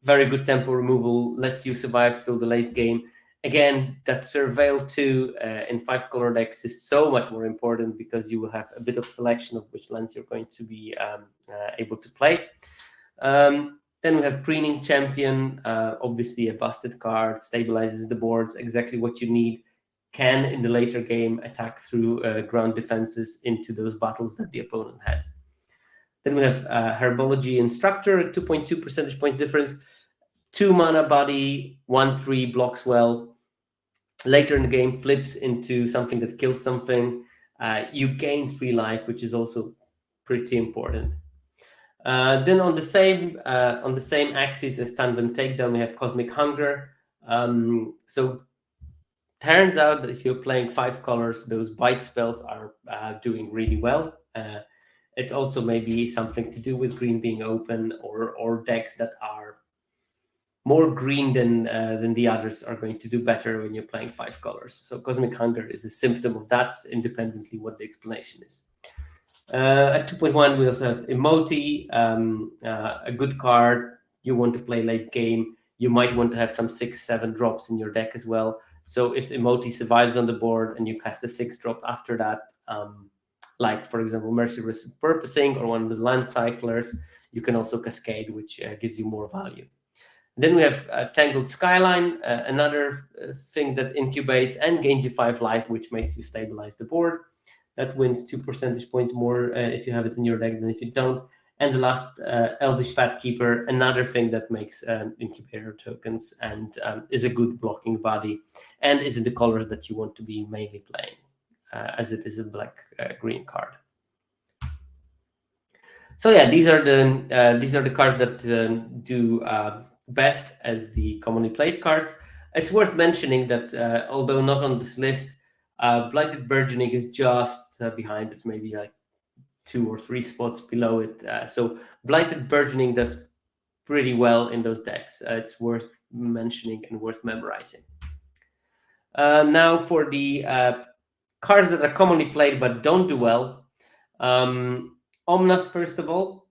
Very good tempo removal, lets you survive till the late game. Again, that Surveil 2 in 5-color decks is so much more important because you will have a bit of selection of which lands you're going to be able to play. Then we have Preening Champion, obviously a busted card, stabilizes the boards, exactly what you need. Can, in the later game, attack through ground defenses into those battles that the opponent has. Then we have Herbology Instructor, 2.2 percentage point difference. 2 mana body, 1/3 blocks well. Later in the game, flips into something that kills something. You gain 3 life, which is also pretty important. Then on the same axis as tandem takedown, we have cosmic hunger. So turns out that if you're playing 5 colors, those bite spells are doing really well. It also may be something to do with green being open, or decks that are more green than the others are going to do better when you're playing 5 colors. So cosmic hunger is a symptom of that, independently what the explanation is. At 2.1, we also have Emoti, a good card. You want to play late game. You might want to have some 6-7 drops in your deck as well. So if Emoti survives on the board and you cast a 6 drop after that, like for example Merciless Purposing or one of the Land Cyclers, you can also cascade, which gives you more value. Then we have Tangled Skyline, another thing that incubates and gains you 5 life, which makes you stabilize the board. That wins 2 percentage points more if you have it in your deck than if you don't. And the last, Elvish Fat Keeper, another thing that makes Incubator tokens and is a good blocking body, and is in the colors that you want to be mainly playing, as it is a black-green card. So yeah, these are the cards that do best as the commonly played cards. It's worth mentioning that although not on this list, Blighted Burgeoning is just behind it, maybe like 2 or 3 spots below it. So Blighted Burgeoning does pretty well in those decks. It's worth mentioning and worth memorizing. Now for the cards that are commonly played but don't do well. Omnath, first of all.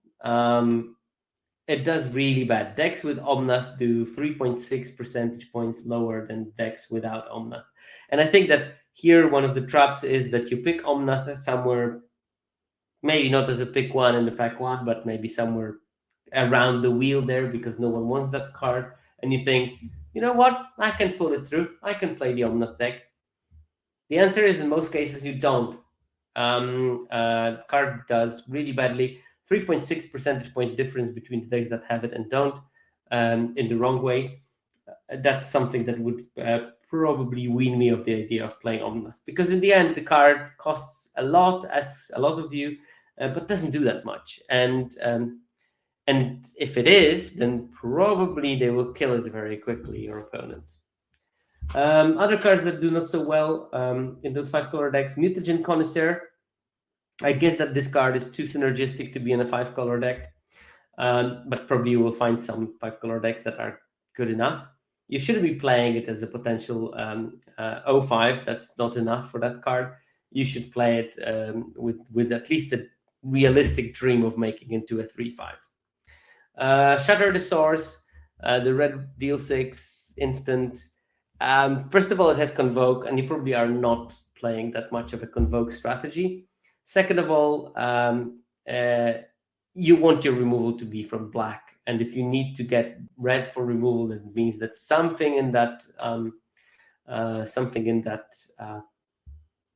It does really bad. Decks with Omnath do 3.6 percentage points lower than decks without Omnath. And I think that here one of the traps is that you pick Omnath somewhere, maybe not as a pick one in the pack one, but maybe somewhere around the wheel there because no one wants that card. And you think, you know what? I can pull it through. I can play the Omnath deck. The answer is in most cases you don't. Card does really badly. 3.6 percentage point difference between the decks that have it and don't, in the wrong way. That's something that would probably wean me of the idea of playing Omnath, because in the end the card costs a lot, asks a lot of you, but doesn't do that much. And if it is, then probably they will kill it very quickly, your opponents. Other cards that do not so well in those 5-color decks, Mutagen Connoisseur. I guess that this card is too synergistic to be in a 5-color deck, but probably you will find some 5-color decks that are good enough. You shouldn't be playing it as a potential 05. That's not enough for that card. You should play it with at least a realistic dream of making into a 3/5. Shatter the Source, the red deal 6 instant. First of all, it has Convoke, and you probably are not playing that much of a Convoke strategy. Second of all, you want your removal to be from black, and if you need to get red for removal, that means that something in that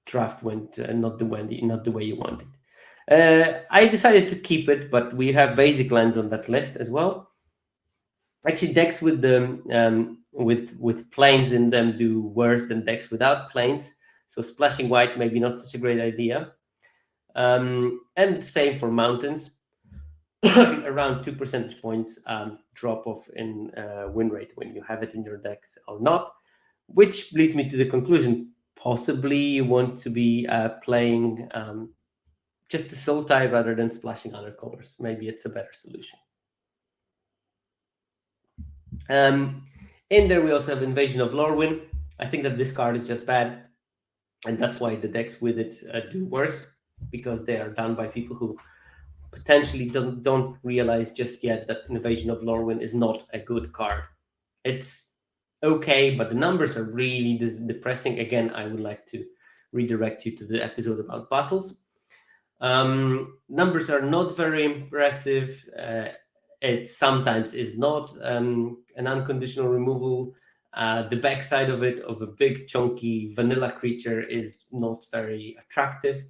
draft went not the way you wanted. I decided to keep it, but we have basic lands on that list as well. Actually, decks with the with planes in them do worse than decks without planes. So splashing white maybe not such a great idea. And same for mountains. Around 2 percentage points drop off in win rate when you have it in your decks or not, which leads me to the conclusion: possibly you want to be playing just the Sultai rather than splashing other colors. Maybe it's a better solution. In there we also have Invasion of Lorwyn. I think that this card is just bad, and that's why the decks with it do worse, because they are done by people who potentially don't realize just yet that Invasion of Lorwyn is not a good card. It's okay, but the numbers are really depressing. Again, I would like to redirect you to the episode about battles. Numbers are not very impressive. It sometimes is not an unconditional removal. The backside of it, of a big chunky vanilla creature, is not very attractive.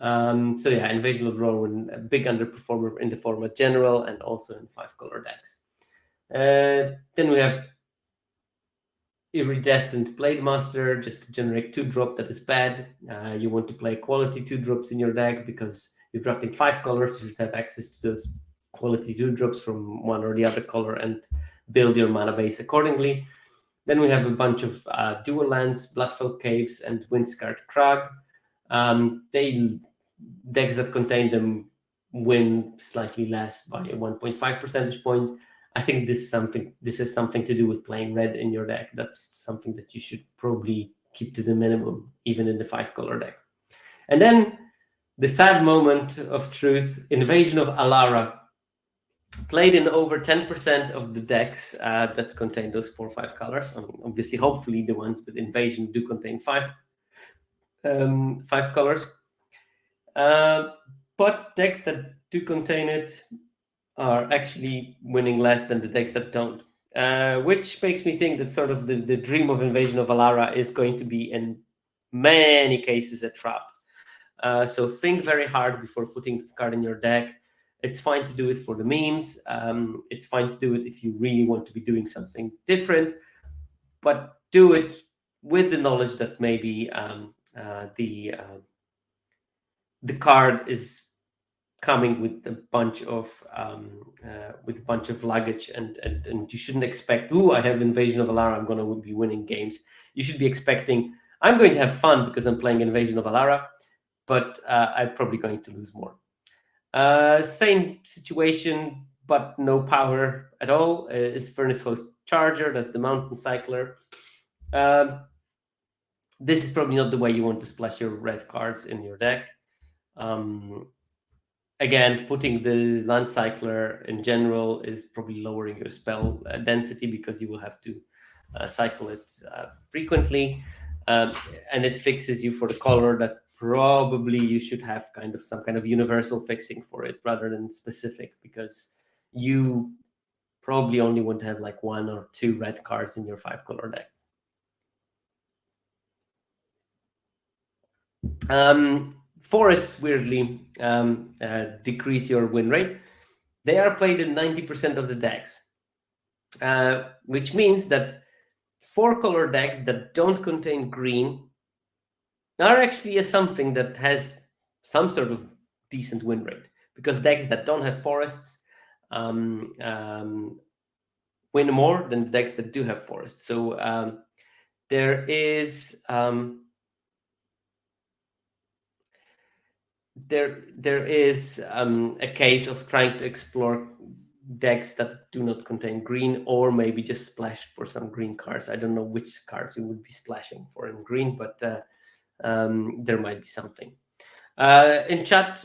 So yeah, Invasion of Lorwyn, a big underperformer in the format general and also in 5-color decks. Then we have Iridescent Blademaster, just to generate 2-drop that is bad. You want to play quality 2-drops in your deck because you're drafting 5 colors, you should have access to those quality 2-drops from one or the other color and build your mana base accordingly. Then we have a bunch of dual lands, Bloodfell Caves and Windscarred Crag. Decks that contain them win slightly less by 1.5 percentage points. I think this is something to do with playing red in your deck. That's something that you should probably keep to the minimum, even in the 5-color deck. And then the sad moment of truth, Invasion of Alara, played in over 10% of the decks that contain those 4 or 5 colors. I mean, obviously, hopefully the ones with Invasion do contain 5 colors. But decks that do contain it are actually winning less than the decks that don't, which makes me think that sort of the dream of Invasion of Alara is going to be, in many cases, a trap. So think very hard before putting the card in your deck. It's fine to do it for the memes. It's fine to do it if you really want to be doing something different, but do it with the knowledge that maybe the card is coming with a bunch of luggage, and you shouldn't expect, I have Invasion of Alara, I'm going to be winning games. You should be expecting, I'm going to have fun because I'm playing Invasion of Alara, but I'm probably going to lose more. Same situation, but no power at all, is Furnace Host Charger. That's the Mountain Cycler. This is probably not the way you want to splash your red cards in your deck. Again, putting the Land Cycler in general is probably lowering your spell density because you will have to cycle it frequently, and it fixes you for the color that probably you should have some kind of universal fixing for it rather than specific, because you probably only want to have like 1 or 2 red cards in your 5-color deck. Forests, weirdly, decrease your win rate. They are played in 90% of the decks, which means that 4-color decks that don't contain green are actually something that has some sort of decent win rate, because decks that don't have forests win more than the decks that do have forests. So there is a case of trying to explore decks that do not contain green, or maybe just splash for some green cards. I don't know which cards you would be splashing for in green, but there might be something. In chat,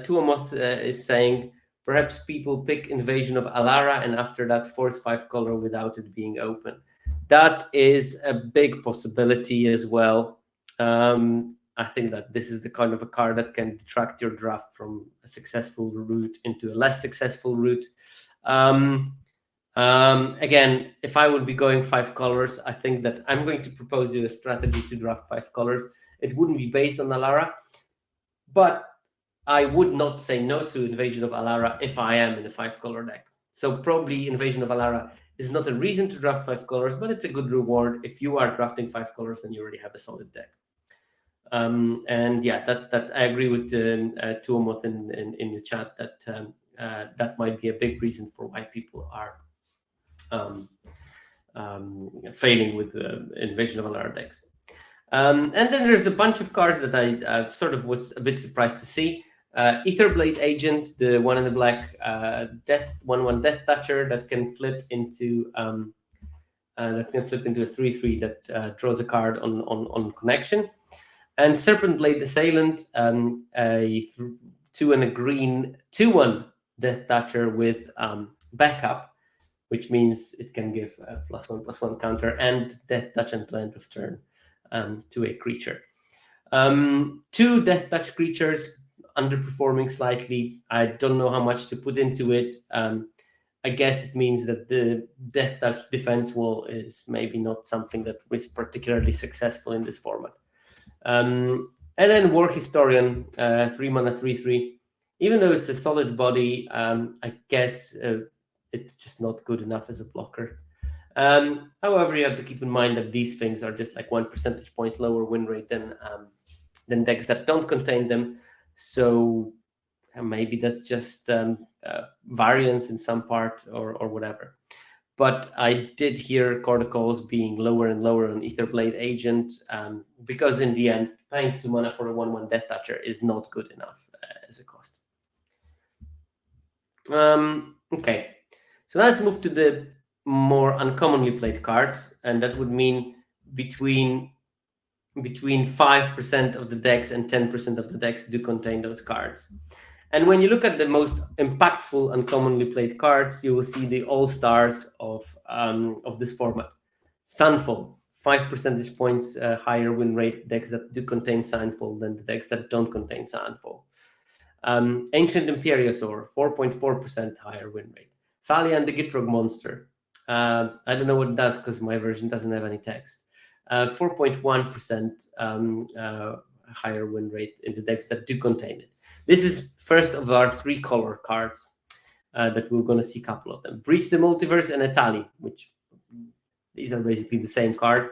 Tuamoth is saying, perhaps people pick Invasion of Alara and after that force 5-color without it being open. That is a big possibility as well. I think that this is the kind of a card that can detract your draft from a successful route into a less successful route. Again, if I would be going 5 colors, I think that I'm going to propose you a strategy to draft 5 colors. It wouldn't be based on Alara, but I would not say no to Invasion of Alara if I am in a 5-color deck. So probably Invasion of Alara is not a reason to draft 5 colors, but it's a good reward if you are drafting 5 colors and you already have a solid deck. And yeah, that I agree with Tuamoth in the chat that that might be a big reason for why people are failing with Invasion of Alara decks. And then there's a bunch of cards that I sort of was a bit surprised to see. Etherblade Agent, the 1 in the black death 1/1 Death Toucher that can flip into a 3/3 that draws a card on connection. And Serpent Blade Assailant, a 2 and a green 2/1 Death Toucher with backup, which means it can give a +1/+1 counter and Death Touch until end of turn to a creature. 2 Death Touch creatures, underperforming slightly. I don't know how much to put into it. I guess it means that the Death Touch defense wall is maybe not something that was particularly successful in this format. And then War Historian, 3 mana 3/3. Even though it's a solid body, I guess it's just not good enough as a blocker. However, you have to keep in mind that these things are just like 1 percentage points lower win rate than decks that don't contain them. So maybe that's just variance in some part or whatever. But I did hear Chord calls being lower and lower on Etherblade Agent, because in the end, paying 2 mana for a 1/1 Death Toucher is not good enough as a cost. Okay, so let's move to the more uncommonly played cards, and that would mean between 5% of the decks and 10% of the decks do contain those cards. And when you look at the most impactful uncommonly played cards, you will see the all-stars of this format. Sunfall, 5 percentage points higher win rate decks that do contain Sunfall than the decks that don't contain Sunfall. Ancient Imperiosaur, 4.4% higher win rate. Thalia and the Gitrog Monster. I don't know what it does because my version doesn't have any text. 4.1% higher win rate in the decks that do contain it. This is first of our 3 color cards that we're going to see a couple of them. Breach the Multiverse and Etali, which these are basically the same card.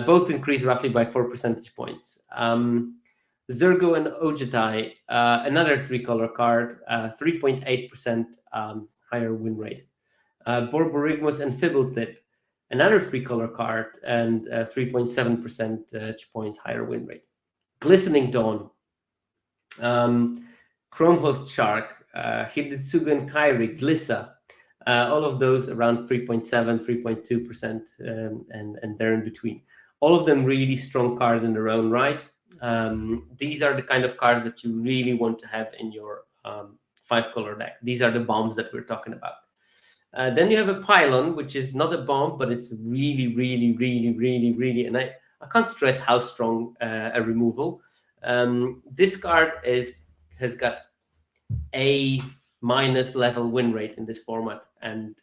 Both increase roughly by 4 percentage points. Zergo and Ojutai, another 3 color card, 3.8% higher win rate. Borborygmus and Fibblethip, another 3 color card, and 3.7 percentage points higher win rate. Glistening Dawn, Chromehost Shark, Hidetsugu and Kairi, Glissa, all of those around 3.7, 3.2%, and they're in between. All of them really strong cards in their own right. These are the kind of cards that you really want to have in your 5-color deck. These are the bombs that we're talking about. Then you have a Pylon, which is not a bomb, but it's really, really, really, really, really, and I can't stress how strong a removal. This card has got A- level win rate in this format, and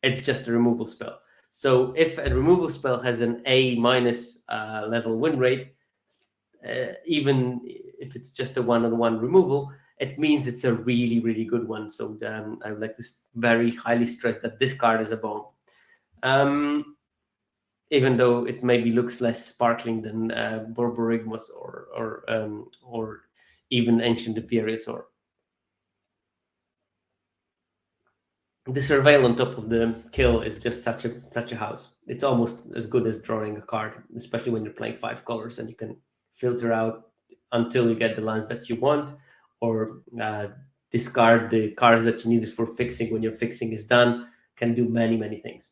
it's just a removal spell. So if a removal spell has an A- level win rate, even if it's just a 1/1 removal, it means it's a really, really good one. So I would like to very highly stress that this card is a bomb. Even though it maybe looks less sparkling than Borborygmus or even Ancient Imperiosaur. The Surveil on top of the kill is just such a house. It's almost as good as drawing a card, especially when you're playing 5 colors and you can filter out until you get the lands that you want, or discard the cards that you needed for fixing when your fixing is done. Can do many, many things.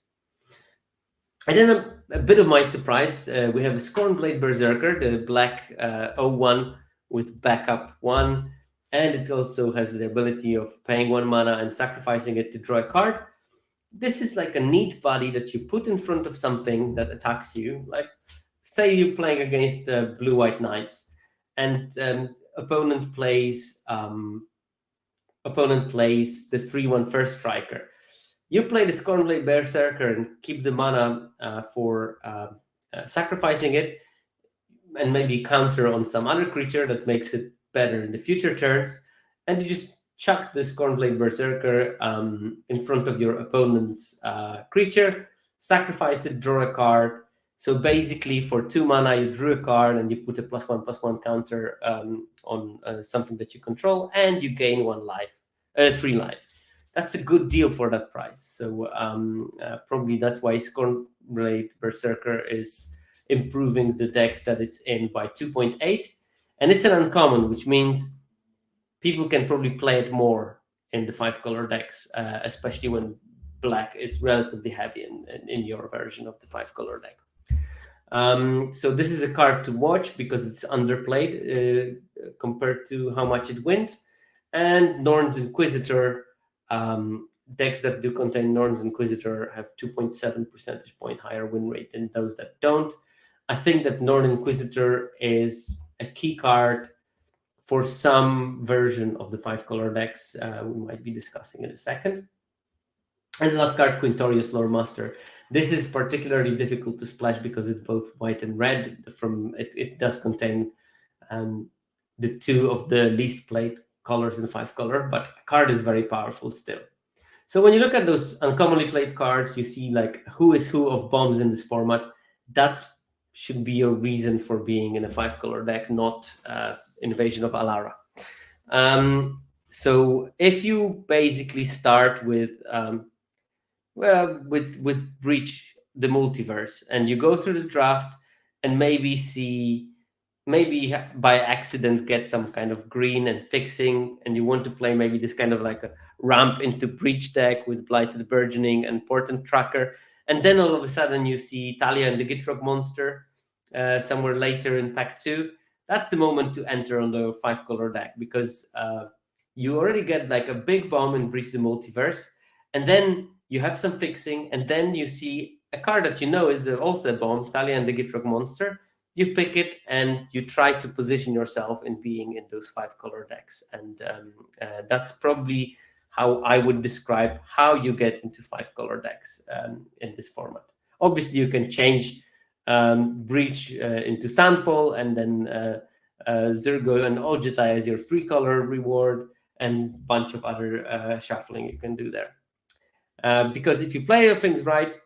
And then a bit of my surprise, we have a Scornblade Berserker, the black 0/1 with backup 1. And it also has the ability of paying 1 mana and sacrificing it to draw a card. This is like a neat body that you put in front of something that attacks you. Like, say you're playing against Blue-White Knights, and opponent plays the 3/1 First Striker. You play the Scornblade Berserker and keep the mana for sacrificing it, and maybe counter on some other creature that makes it better in the future turns, and you just chuck the Scornblade Berserker in front of your opponent's creature, sacrifice it, draw a card. So basically, for 2 mana, you drew a card and you put a +1/+1 counter on something that you control, and you gain 3 life. That's a good deal for that price. So probably that's why Scornblade Berserker is improving the decks that it's in by 2.8. And it's an uncommon, which means people can probably play it more in the 5-color decks, especially when black is relatively heavy in your version of the 5-color deck. So this is a card to watch because it's underplayed compared to how much it wins. And Norn's Inquisitor, decks that do contain Norn's Inquisitor have 2.7 percentage point higher win rate than those that don't. I think that Norn Inquisitor is a key card for some version of the 5-color decks we might be discussing in a second. And the last card, Quintorius Loremaster. This is particularly difficult to splash because it's both white and red. It does contain the 2 of the least played colors in 5-color, but a card is very powerful still. So when you look at those uncommonly played cards, you see like who is who of bombs in this format. That's should be your reason for being in a 5-color deck, not Invasion of Alara. So if you basically start with with Breach the Multiverse, and you go through the draft and maybe by accident get some kind of green and fixing, and you want to play maybe this kind of like a ramp into Breach deck with Blighted Burgeoning and Portent Tracker, and then all of a sudden you see Talia and the Gitrog monster somewhere later in pack 2. That's the moment to enter on the 5-color deck, because you already get like a big bomb in Breach the Multiverse, and then you have some fixing, and then you see a card that you know is also a bomb, Talia and the Gitrog monster. You pick it and you try to position yourself in being in those 5-color decks, and that's probably how I would describe how you get into 5-color decks in this format. Obviously, you can change Breach into Sandfall, and then Zergo and Ojutai as your 3-color reward, and a bunch of other shuffling you can do there. Because if you play your things right,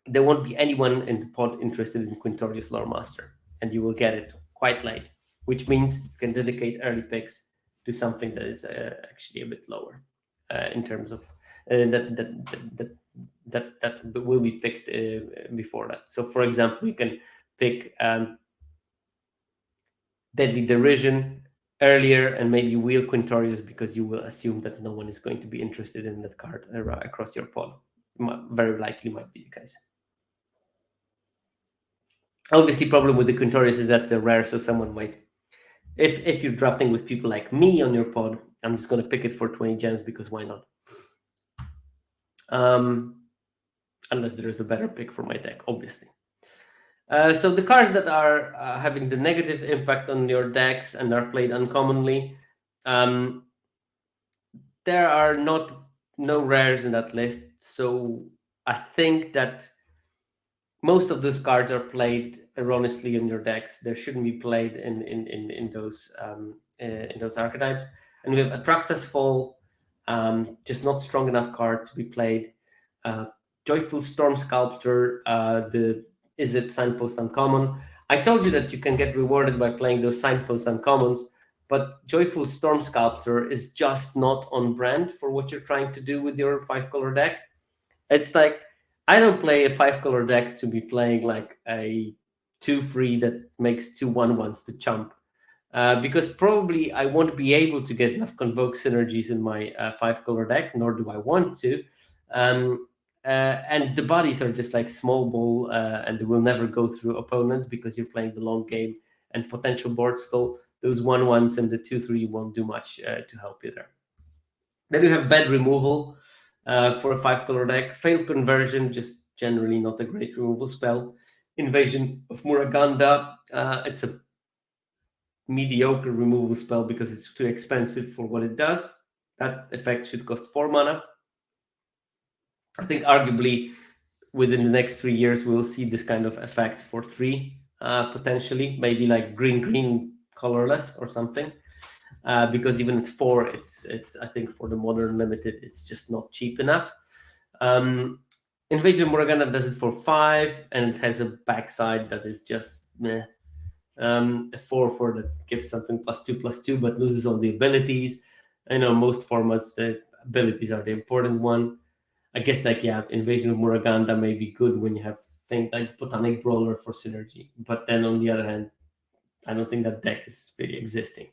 there won't be anyone in the pod interested in Quintorius Loremaster, and you will get it quite late, which means you can dedicate early picks to something that is actually a bit lower in terms of that will be picked before that. So, for example, you can pick Deadly Derision earlier and maybe wheel Quintorius, because you will assume that no one is going to be interested in that card across your pod. Very likely might be the case. Obviously, problem with the Quintorius is that they're rare, so someone might, if you're drafting with people like me on your pod, I'm just going to pick it for 20 gems, because why not? Unless there is a better pick for my deck, obviously. So the cards that are having the negative impact on your decks and are played uncommonly, there are no rares in that list. So I think that most of those cards are played erroneously in your decks. They shouldn't be played in those archetypes. And we have Atraxas Fall, just not strong enough card to be played. Joyful Storm Sculptor, is it Signpost Uncommon? I told you that you can get rewarded by playing those Signpost Uncommons, but Joyful Storm Sculptor is just not on brand for what you're trying to do with your 5-color deck. It's like, I don't play a 5-color deck to be playing like a 2/3 that makes 2 1/1s to chump, because probably I won't be able to get enough Convoke synergies in my 5-color deck, nor do I want to. And the bodies are just like small ball, and they will never go through opponents because you're playing the long game and potential board stall. Those 1/1s and the 2/3 won't do much to help you there. Then you have Bed Removal for a 5-color deck. Failed Conversion, just generally not a great removal spell. Invasion of Muraganda, it's a mediocre removal spell because it's too expensive for what it does. That effect should cost 4 mana. I think arguably within the next 3 years we'll see this kind of effect for 3, potentially, maybe like green colorless or something, because even at 4 it's I think for the modern limited it's just not cheap enough. Invasion of Morgana does it for 5, and it has a backside that is just meh. A 4/4 that gives something +2/+2 but loses all the abilities. I know most formats the abilities are the important one. I guess Invasion of Muraganda may be good when you have things like Botanic Brawler for synergy, but then on the other hand, I don't think that deck is really existing.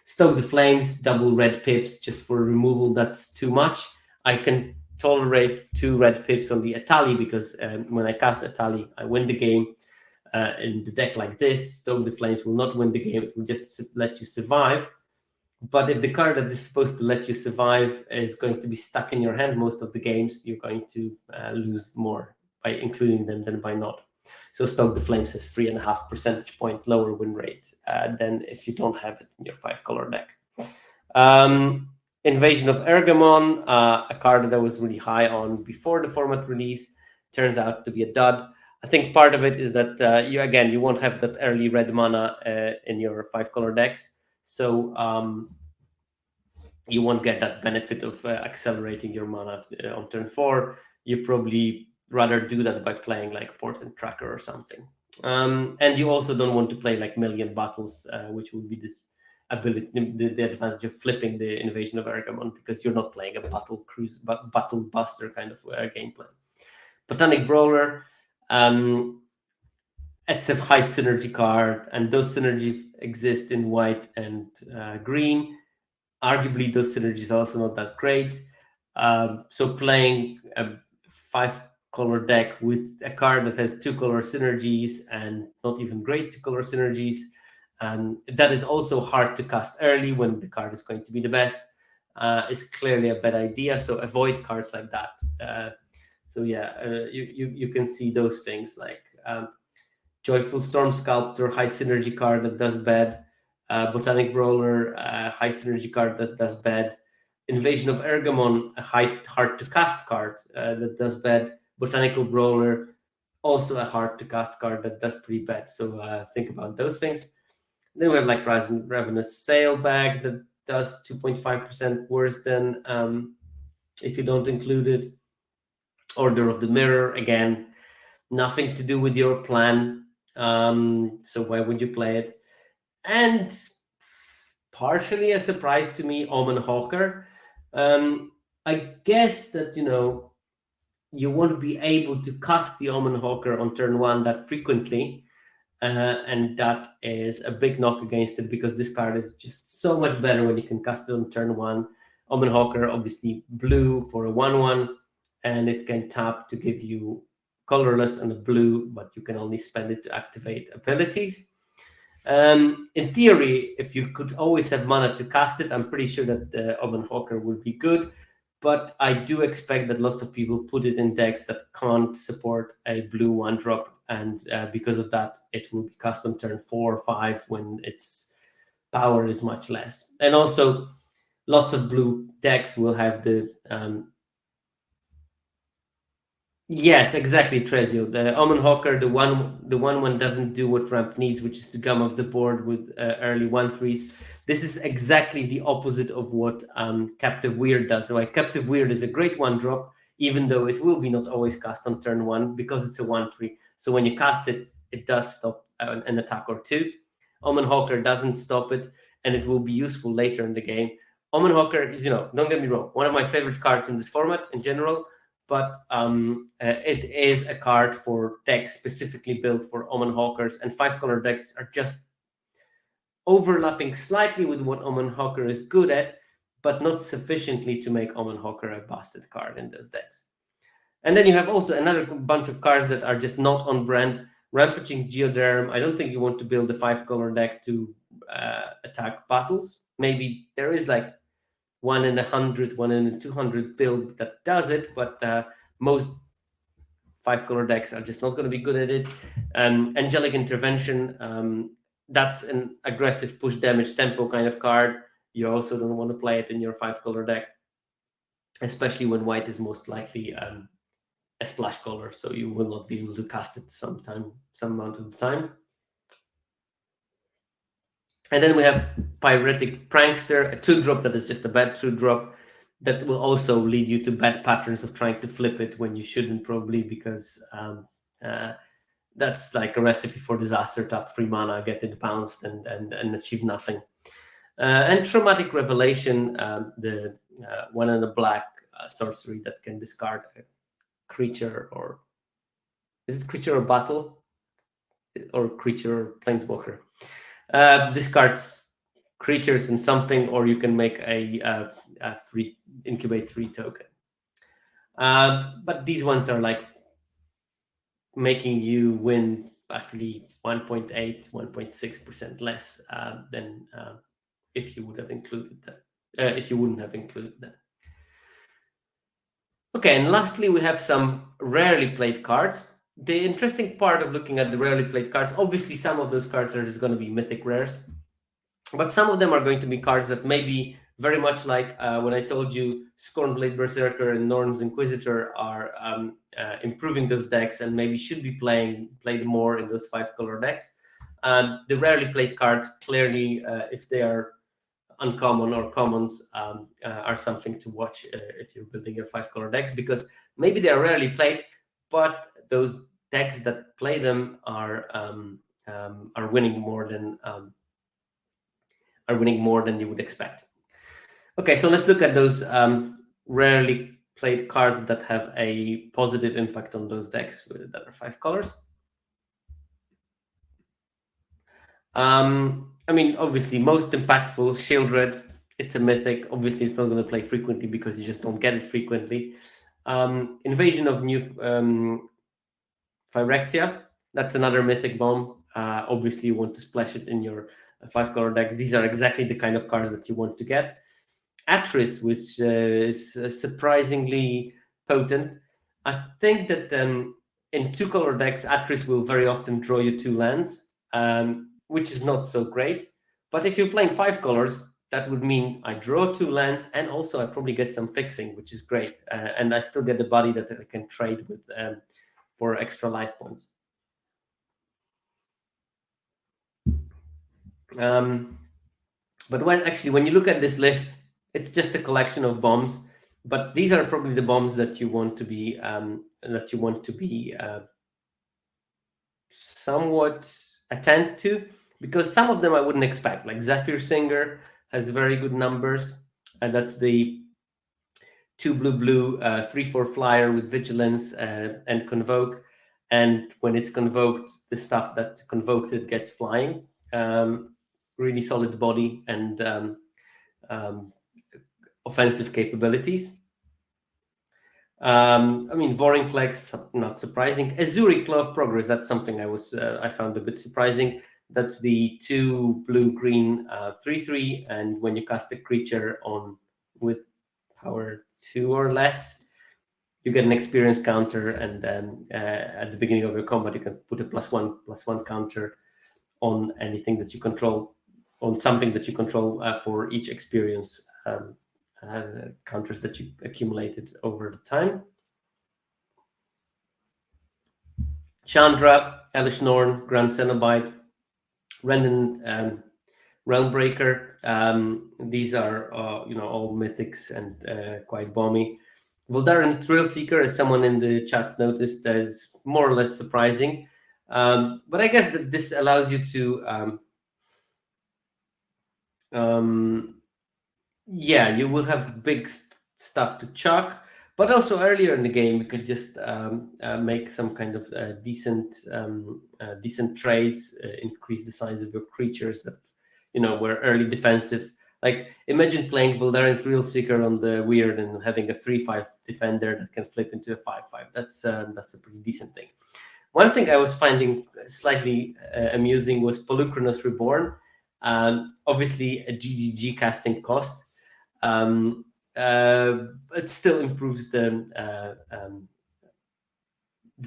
Stoke the Flames, double red pips just for removal, that's too much. I can tolerate 2 red pips on the Atali because when I cast Atali, I win the game. In the deck like this, Stoke the Flames will not win the game, it will just let you survive. But if the card that is supposed to let you survive is going to be stuck in your hand most of the games, you're going to lose more by including them than by not. So Stoke the Flames has 3.5 percentage point lower win rate than if you don't have it in your 5-color deck. Invasion of Ergamon, a card that was really high on before the format release, turns out to be a dud. I think part of it is that you won't have that early red mana in your 5-color decks. So you won't get that benefit of accelerating your mana on turn 4. You probably rather do that by playing like Portent Tracker or something. And you also don't want to play like Million Battles, which would be this ability, the advantage of flipping the Invasion of Ergamon, because you're not playing a battle buster kind of gameplay. Botanic Brawler, it's a high synergy card, and those synergies exist in white and green. Arguably, those synergies are also not that great. So playing a 5-color deck with a card that has 2-color synergies and not even great 2-color synergies, that is also hard to cast early when the card is going to be the best, is clearly a bad idea. So avoid cards like that. So yeah, you can see those things like Joyful Storm Sculptor, high synergy card that does bad. Botanic Brawler, high synergy card that does bad. Invasion of Ergamon, a hard to cast card that does bad. Botanical Brawler, also a hard to cast card that does pretty bad. So think about those things. Then we have like Ravenous Sailbag that does 2.5% worse than if you don't include it. Order of the Mirror, again, nothing to do with your plan. So why would you play it? And partially a surprise to me, Omen Hawker. I guess that, you won't be able to cast the Omen Hawker on turn 1 that frequently. And that is a big knock against it, because this card is just so much better when you can cast it on turn 1. Omen Hawker, obviously blue for a 1/1, and it can tap to give you colorless and a blue, but you can only spend it to activate abilities. In theory, if you could always have mana to cast it, I'm pretty sure that the Omen Hawker would be good. But I do expect that lots of people put it in decks that can't support a blue 1-drop, and because of that, it will be cast on turn 4 or 5 when its power is much less. And also, lots of blue decks will have the yes, exactly, Trezio. The Omen Hawker, the one doesn't do what ramp needs, which is to gum up the board with early 1/3s. This is exactly the opposite of what Captive Weird does. So, like, Captive Weird is a great 1-drop, even though it will be not always cast on turn 1 because it's a 1/3. So when you cast it, it does stop an attack or 2. Omen Hawker doesn't stop it, and it will be useful later in the game. Omen Hawker is, don't get me wrong, one of my favorite cards in this format in general. But it is a card for decks specifically built for Omen Hawkers, and 5-color decks are just overlapping slightly with what Omen Hawker is good at, but not sufficiently to make Omen Hawker a busted card in those decks. And then you have also another bunch of cards that are just not on brand. Rampaging Geoderm, I don't think you want to build a 5-color deck to attack battles. Maybe there is like 1 in 100, 1 in 200 build that does it, but most 5-color decks are just not going to be good at it. Angelic Intervention, that's an aggressive push damage tempo kind of card. You also don't want to play it in your 5-color deck, especially when white is most likely a splash color, so you will not be able to cast it some amount of the time. And then we have Pyretic Prankster, a 2-drop that is just a bad 2-drop that will also lead you to bad patterns of trying to flip it when you shouldn't, probably, because that's like a recipe for disaster. Tap 3 mana, get it bounced, and achieve nothing. And Traumatic Revelation, the 1 and a black sorcery that can discard a creature, or is it creature or battle? Or creature or planeswalker? Discards creatures and something, or you can make a free incubate 3 token. But these ones are like making you win roughly 1.8, 1.6% less than if you would have included that. If you wouldn't have included that. Okay, and lastly, we have some rarely played cards. The interesting part of looking at the rarely played cards, obviously some of those cards are just going to be mythic rares, but some of them are going to be cards that maybe very much like when I told you Scornblade Berserker and Norn's Inquisitor are improving those decks and maybe should be played more in those 5-color decks. The rarely played cards, clearly, if they are uncommon or commons, are something to watch if you're building your 5-color decks, because maybe they are rarely played, but those decks that play them are winning more than are winning more than you would expect. Okay, so let's look at those rarely played cards that have a positive impact on those decks that are 5 colors. I mean, obviously, most impactful, Shieldred. It's a mythic. Obviously, it's not going to play frequently because you just don't get it frequently. Invasion of New Phyrexia. That's another mythic bomb. Obviously, you want to splash it in your 5 color decks. These are exactly the kind of cards that you want to get. Atris, which is surprisingly potent. I think that in 2 color decks, Atris will very often draw you 2 lands, which is not so great. But if you're playing 5 colors, that would mean I draw 2 lands, and also I probably get some fixing, which is great. And I still get the body that I can trade with for extra life points. But when you look at this list, it's just a collection of bombs. But these are probably the bombs that you want to be somewhat attend to, because some of them I wouldn't expect. Like Zephyr Singer has very good numbers, and that's the 2 blue 3/4 flyer with vigilance and convoke. And when it's convoked, the stuff that convoked it gets flying. Really solid body and offensive capabilities. I mean, Vorinclex, not surprising. Azuri Claw of Progress, that's something I found a bit surprising. That's the 2 blue-green 3/3, and when you cast a creature on with power 2 or less, you get an experience counter, and then at the beginning of your combat, you can put a +1/+1 counter on anything that you control, on something that you control for each experience counters that you accumulated over the time. Chandra, Elish Norn, Grand Cenobite, Rendon, Realmbreaker. These are all mythics and quite bomby. Voldaren Thrillseeker, as someone in the chat noticed, that is more or less surprising. But I guess that this allows you to you will have big stuff to chuck, but also earlier in the game you could just make some kind of decent trades, increase the size of your creatures that were early defensive. Like, imagine playing Voldaren Thrillseeker on the Weird and having a 3/5 defender that can flip into a 5/5. That's a pretty decent thing. One thing I was finding slightly amusing was Polukranos Reborn. Obviously a GGG casting cost. It still improves the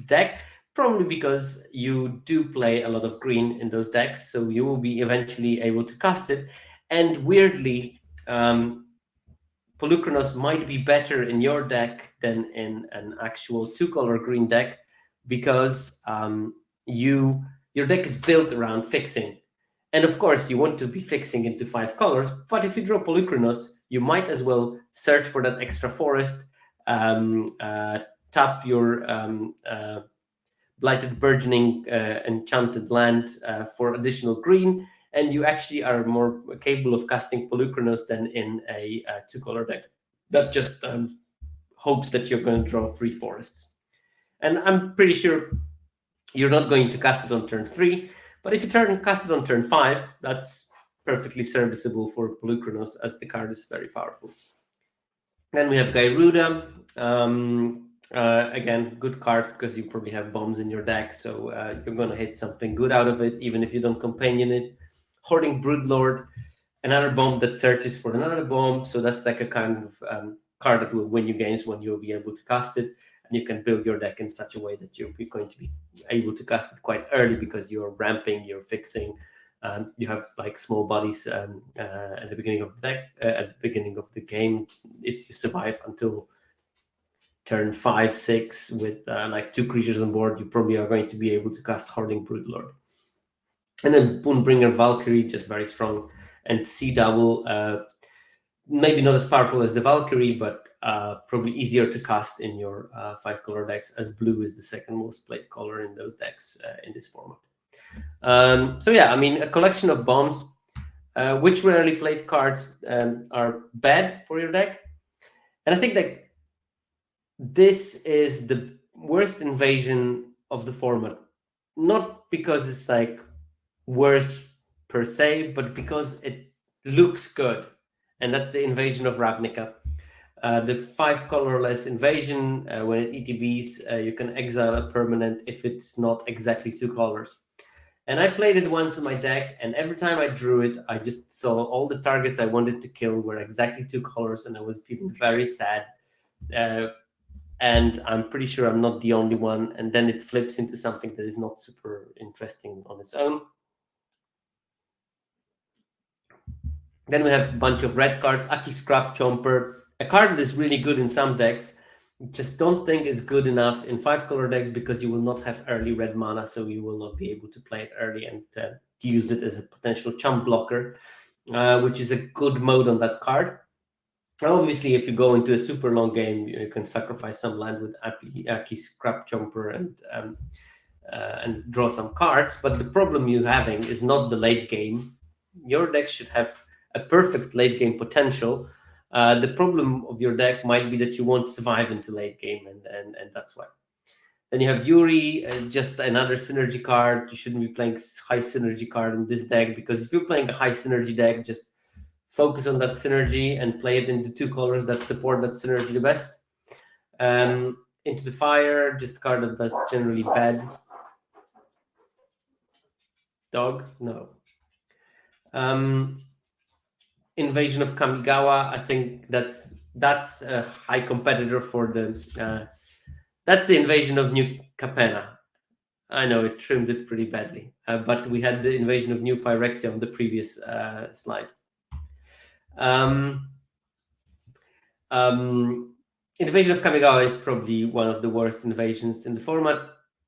deck, probably because you do play a lot of green in those decks, so you will be eventually able to cast it. And weirdly, Polukranos might be better in your deck than in an actual 2-color green deck, because your deck is built around fixing. And of course, you want to be fixing into 5 colors, but if you draw Polukranos, you might as well search for that extra forest, tap your Blighted Burgeoning enchanted land for additional green, and you actually are more capable of casting Polukranos than in a 2-color deck that just hopes that you're going to draw 3 forests. And I'm pretty sure you're not going to cast it on turn 3, but if you cast it on turn 5, that's perfectly serviceable for Polukranos, as the card is very powerful. Then we have Gyruda. Again, good card because you probably have bombs in your deck, so you're going to hit something good out of it, even if you don't companion it. Hoarding Broodlord, another bomb that searches for another bomb, so that's like a kind of card that will win you games when you'll be able to cast it, and you can build your deck in such a way that you're going to be able to cast it quite early because you're ramping, you're fixing. You have like small bodies at the beginning of the deck, at the beginning of the game. If you survive until turn 5, 6 with like 2 creatures on board, you probably are going to be able to cast Hoarding Broodlord. And then Boonbringer Valkyrie, just very strong. And Sea Double, maybe not as powerful as the Valkyrie, but probably easier to cast in your 5-color decks, as blue is the second most played color in those decks in this format. So yeah, I mean, a collection of bombs. which rarely played cards are bad for your deck. And I think that this is the worst invasion of the format, not because it's like worst per se, but because it looks good. And that's the invasion of Ravnica. The 5 colorless invasion, when it ETBs, you can exile a permanent if it's not exactly 2 colors. And I played it once in my deck, and every time I drew it, I just saw all the targets I wanted to kill were exactly 2 colors, and I was feeling very sad. And I'm pretty sure I'm not the only one. And then it flips into something that is not super interesting on its own. Then we have a bunch of red cards. Aki Scrap Chomper, a card that is really good in some decks. Just don't think is good enough in 5-color decks because you will not have early red mana, so you will not be able to play it early and use it as a potential chump blocker, which is a good mode on that card. Obviously, if you go into a super long game, you can sacrifice some land with Aki Scrap Chomper and draw some cards. But the problem you're having is not the late game. Your deck should have a perfect late game potential. The problem of your deck might be that you won't survive into late game, and that's why. Then you have Yuri, just another synergy card. You shouldn't be playing high synergy card in this deck, because if you're playing a high synergy deck, just focus on that synergy and play it into 2 colors that support that synergy the best. Into the Fire, just a card that does generally bad. Dog? No. Invasion of Kamigawa, I think that's a high competitor for the that's the invasion of New Capenna. I know it trimmed it pretty badly, but we had the invasion of New Phyrexia on the previous slide. Invasion of Kamigawa is probably one of the worst invasions in the format,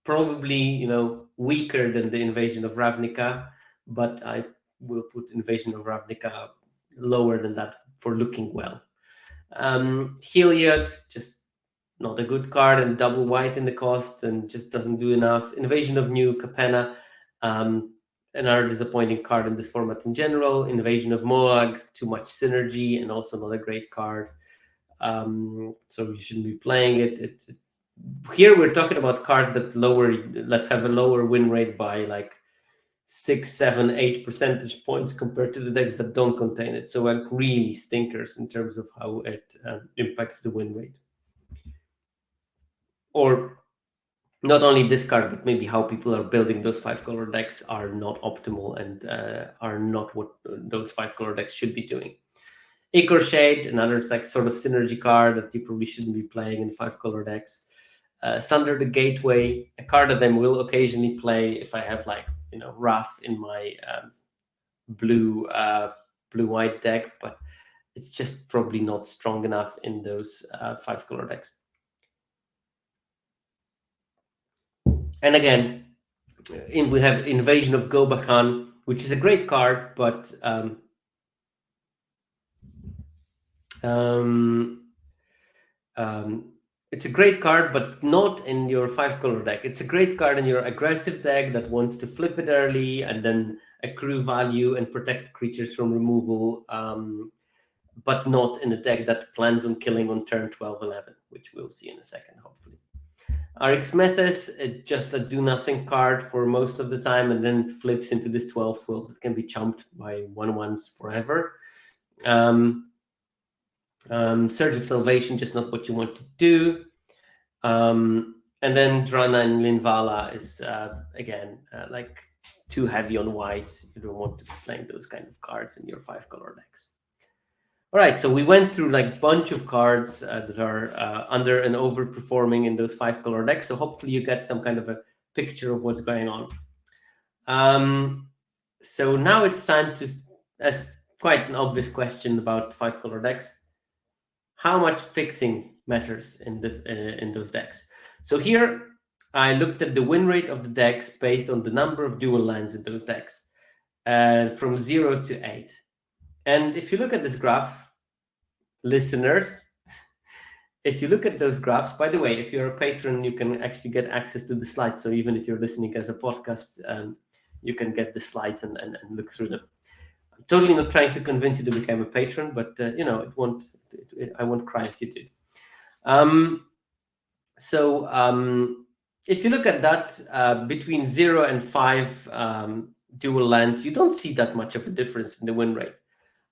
probably weaker than the invasion of Ravnica, but I will put invasion of Ravnica lower than that for looking well. Heliod, just not a good card, and double white in the cost and just doesn't do enough. Invasion of New Capenna, another disappointing card in this format in general. Invasion of Moag, too much synergy and also not a great card. So you shouldn't be playing it. Here we're talking about cards that have a lower win rate by like 6, 7, 8 percentage points compared to the decks that don't contain it. So like really stinkers in terms of how it impacts the win rate. Or not only this card, but maybe how people are building those 5-color decks are not optimal and are not what those 5-color decks should be doing. Acre Shade, another like sort of synergy card that you probably shouldn't be playing in 5-color decks. Sunder the Gateway, a card that I will occasionally play if I have Wrath in my blue-white deck, but it's just probably not strong enough in those 5-color decks. And again, we have Invasion of Gobakan, which is a great card, but it's a great card, but not in your 5-color deck. It's a great card in your aggressive deck that wants to flip it early and then accrue value and protect creatures from removal, but not in a deck that plans on killing on turn 12, 11, which we'll see in a second, hopefully. Arixmethes, just a do-nothing card for most of the time, and then flips into this 12/12 that can be chumped by 1/1s forever. Surge of Salvation, just not what you want to do. And then Drana and Linvala is, again, like too heavy on whites. You don't want to be playing those kind of cards in your 5-color decks. All right, so we went through like a bunch of cards that are under and overperforming in those 5-color decks. So hopefully you get some kind of a picture of what's going on. So now it's time to ask quite an obvious question about 5-color decks. How much fixing matters in those decks? So here I looked at the win rate of the decks based on the number of dual lands in those decks, from 0 to 8. And if you look at this graph, listeners, if you look at those graphs, by the way, if you're a patron, you can actually get access to the slides. So even if you're listening as a podcast, you can get the slides and look through them. I'm Totally not trying to convince you to become a patron, but you know, I won't cry if you do. If you look at that, between 0 and 5 dual lands, you don't see that much of a difference in the win rate.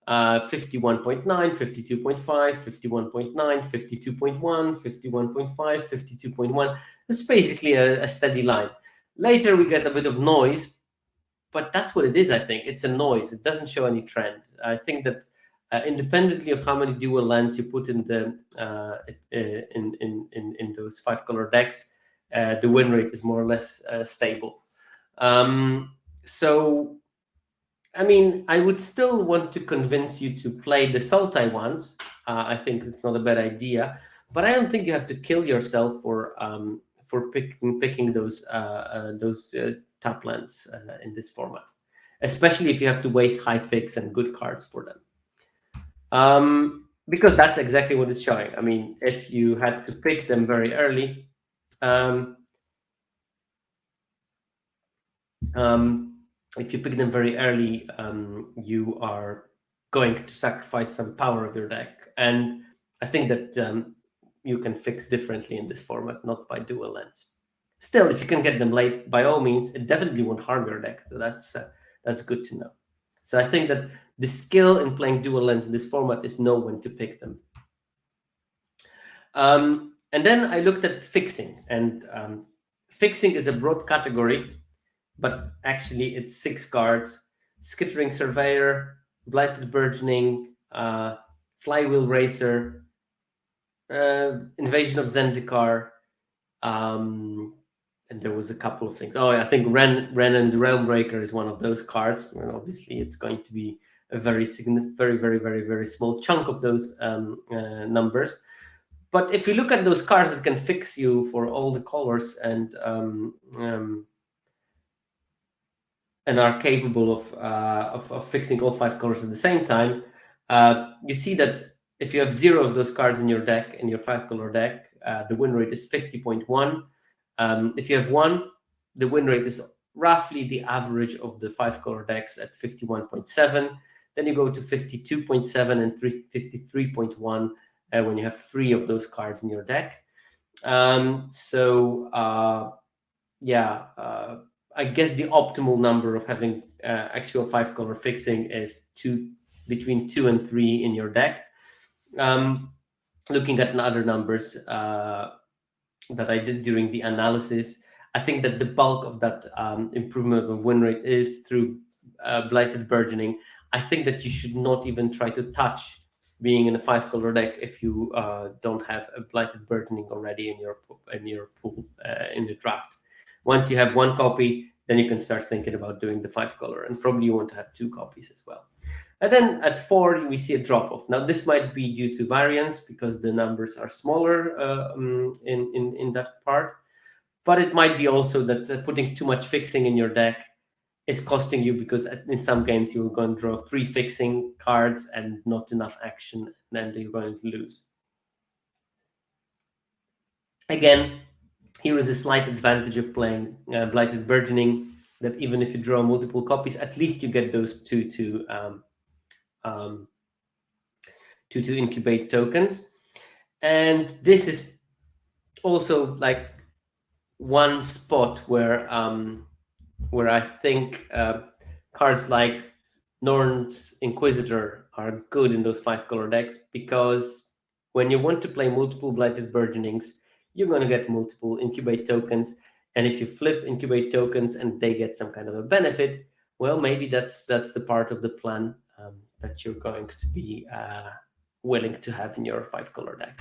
51.9, 52.5, 51.9, 52.1, 51.5, 52.1. It's basically a steady line. Later, we get a bit of noise, but that's what it is, I think. It's a noise. It doesn't show any trend. I think that independently of how many dual lands you put in the in those 5-color decks, the win rate is more or less stable. So, I mean, I would still want to convince you to play the Sultai ones. I think it's not a bad idea, but I don't think you have to kill yourself for picking those tap lands in this format, especially if you have to waste high picks and good cards for them. Because that's exactly what it's showing. I mean, if you had to pick them very early, if you pick them very early, you are going to sacrifice some power of your deck. And I think that you can fix differently in this format, not by dual lands. Still, if you can get them late, by all means, it definitely won't harm your deck. So that's good to know. So I think that the skill in playing dual lands in this format is know when to pick them. And then I looked at fixing, and fixing is a broad category, but actually it's 6 cards: Skittering Surveyor, Blighted Burgeoning, Flywheel Racer, Invasion of Zendikar, and there was a couple of things. Oh, I think Ren and Realmbreaker is one of those cards. Well, obviously, it's going to be a very small chunk of those numbers. But if you look at those cards that can fix you for all the colors and are capable of fixing all 5 colors at the same time, you see that if you have 0 of those cards in your deck, in your 5-color deck, the win rate is 50.1. If you have 1, the win rate is roughly the average of the 5-color decks at 51.7. Then you go to 52.7 and 53.1 when you have 3 of those cards in your deck. I guess the optimal number of having actual 5-color fixing is between 2 and 3 in your deck. Looking at other numbers that I did during the analysis, I think that the bulk of that improvement of win rate is through Blighted Burgeoning. I think that you should not even try to touch being in a 5-color deck if you don't have a Blighted Burgeoning already in your pool in the draft. Once you have 1 copy, then you can start thinking about doing the 5-color, and probably you want to have 2 copies as well. And then at 4, we see a drop-off. Now, this might be due to variance because the numbers are smaller in that part, but it might be also that putting too much fixing in your deck is costing you, because in some games you're going to draw 3 fixing cards and not enough action, and then you're going to lose. Again, here is a slight advantage of playing Blighted Burgeoning, that even if you draw multiple copies, at least you get those 2 to incubate tokens. And this is also like one spot where I think cards like Norn's Inquisitor are good in those 5-color decks, because when you want to play multiple Blighted Burgeonings, you're going to get multiple incubate tokens. And if you flip incubate tokens and they get some kind of a benefit, well, maybe that's the part of the plan that you're going to be willing to have in your 5-color deck.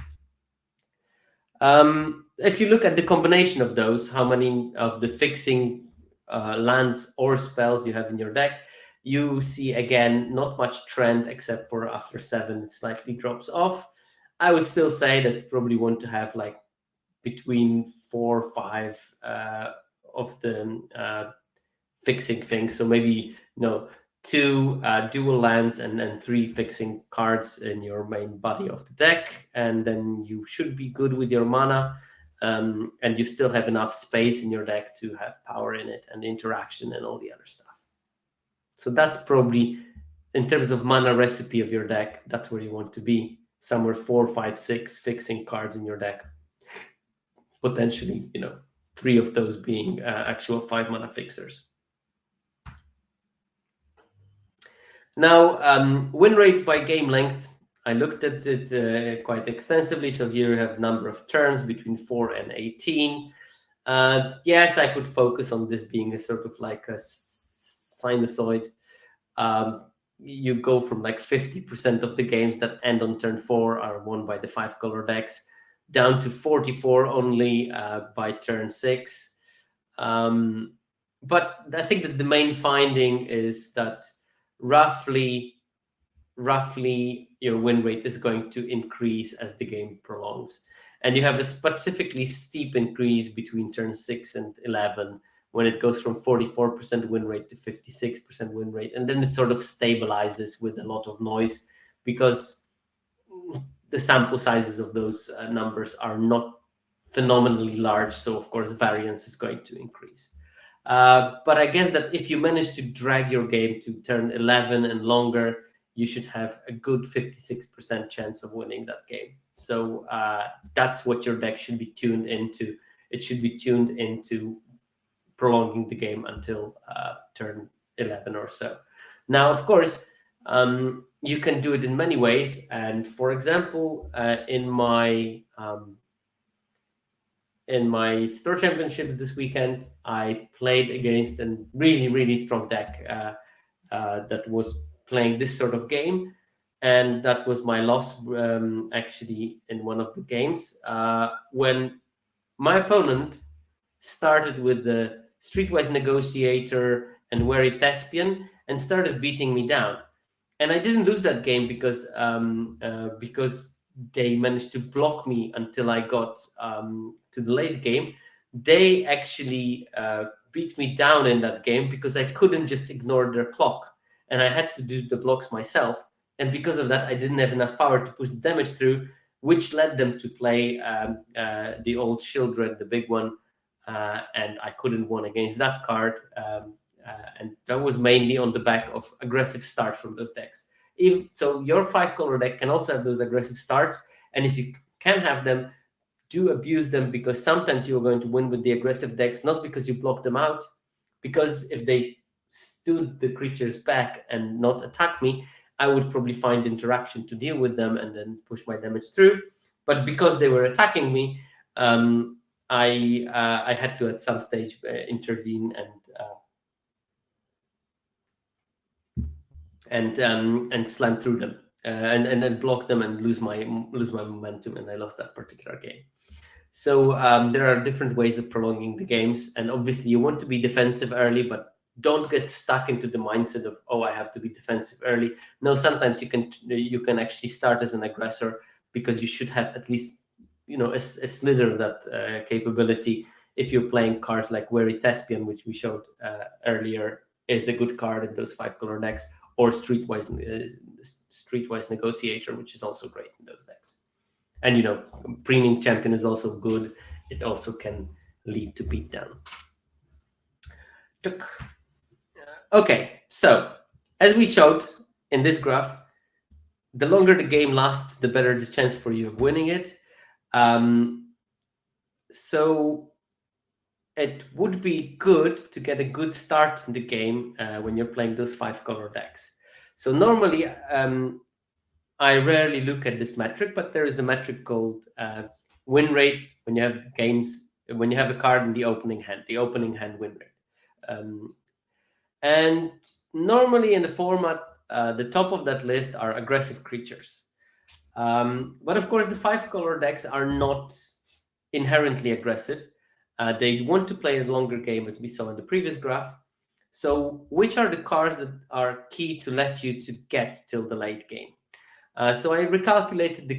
If you look at the combination of those, how many of the fixing lands or spells you have in your deck, you see, again, not much trend, except for after 7, it slightly drops off. I would still say that you probably want to have like between 4 or 5 of the fixing things. So maybe 2 dual lands and 3 fixing cards in your main body of the deck, and then you should be good with your mana, and you still have enough space in your deck to have power in it and interaction and all the other stuff. So that's probably in terms of mana recipe of your deck, that's where you want to be, somewhere 4, 5, 6 fixing cards in your deck, potentially 3 of those being actual 5 mana fixers. Now, win rate by game length, I looked at it quite extensively. So here you have number of turns between 4 and 18. Yes, I could focus on this being a sort of like a sinusoid. You go from like 50% of the games that end on turn 4 are won by the 5-color decks, down to 44 only by turn 6. But I think that the main finding is that roughly your win rate is going to increase as the game prolongs. And you have a specifically steep increase between turn 6 and 11, when it goes from 44% win rate to 56% win rate. And then it sort of stabilizes with a lot of noise, because the sample sizes of those numbers are not phenomenally large. So of course, variance is going to increase. But I guess that if you manage to drag your game to turn 11 and longer, you should have a good 56% chance of winning that game. So that's what your deck should be tuned into. It should be tuned into prolonging the game until turn 11 or so. Now, of course, you can do it in many ways. And for example, in my store championships this weekend, I played against a really, really strong deck that was playing this sort of game. And that was my loss actually in one of the games, when my opponent started with the Streetwise Negotiator and Wary Thespian and started beating me down. And I didn't lose that game because they managed to block me until I got to the late game. They actually beat me down in that game because I couldn't just ignore their clock, and I had to do the blocks myself. And because of that, I didn't have enough power to push the damage through, which led them to play the old Shieldred, the big one, and I couldn't win against that card. And that was mainly on the back of aggressive start from those decks. So your 5-color deck can also have those aggressive starts, and if you can have them, do abuse them, because sometimes you're going to win with the aggressive decks, not because you block them out, because if they stood the creatures back and not attack me, I would probably find interaction to deal with them and then push my damage through. But because they were attacking me, I had to at some stage intervene and slam through them and then block them and lose my momentum, and I lost that particular game. So there are different ways of prolonging the games, and obviously you want to be defensive early, but don't get stuck into the mindset of, oh, I have to be defensive early. No, sometimes you can actually start as an aggressor, because you should have at least a slither of that capability. If you're playing cards like Wary Thespian, which we showed earlier, is a good card in those 5-color decks, or Streetwise Negotiator, which is also great in those decks. And Preening Champion is also good. It also can lead to beatdown. Okay, so as we showed in this graph, the longer the game lasts, the better the chance for you of winning it. So it would be good to get a good start in the game when you're playing those 5-color decks. So normally, I rarely look at this metric, but there is a metric called win rate when you have when you have a card in the opening hand win rate. And normally in the format, the top of that list are aggressive creatures. But of course, the 5-color decks are not inherently aggressive. They want to play a longer game, as we saw in the previous graph. So which are the cards that are key to let you to get till the late game? So I recalculated the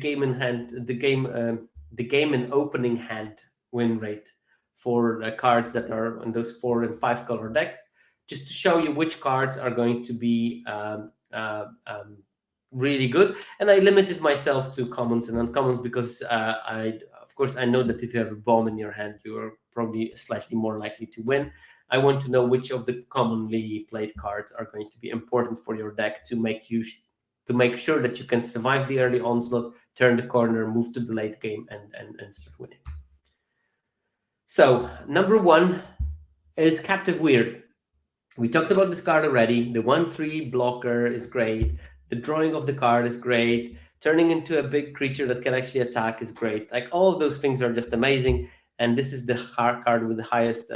game in opening hand win rate for the cards that are on those 4 and 5-color decks, just to show you which cards are going to be really good. And I limited myself to commons and uncommons because of course, I know that if you have a bomb in your hand, you are probably slightly more likely to win. I want to know which of the commonly played cards are going to be important for your deck to make sure that you can survive the early onslaught, turn the corner, move to the late game, and start winning. So number 1 is Captive Weird. We talked about this card already. The 1/3 blocker is great. The drawing of the card is great. Turning into a big creature that can actually attack is great. Like, all of those things are just amazing. And this is the card with the highest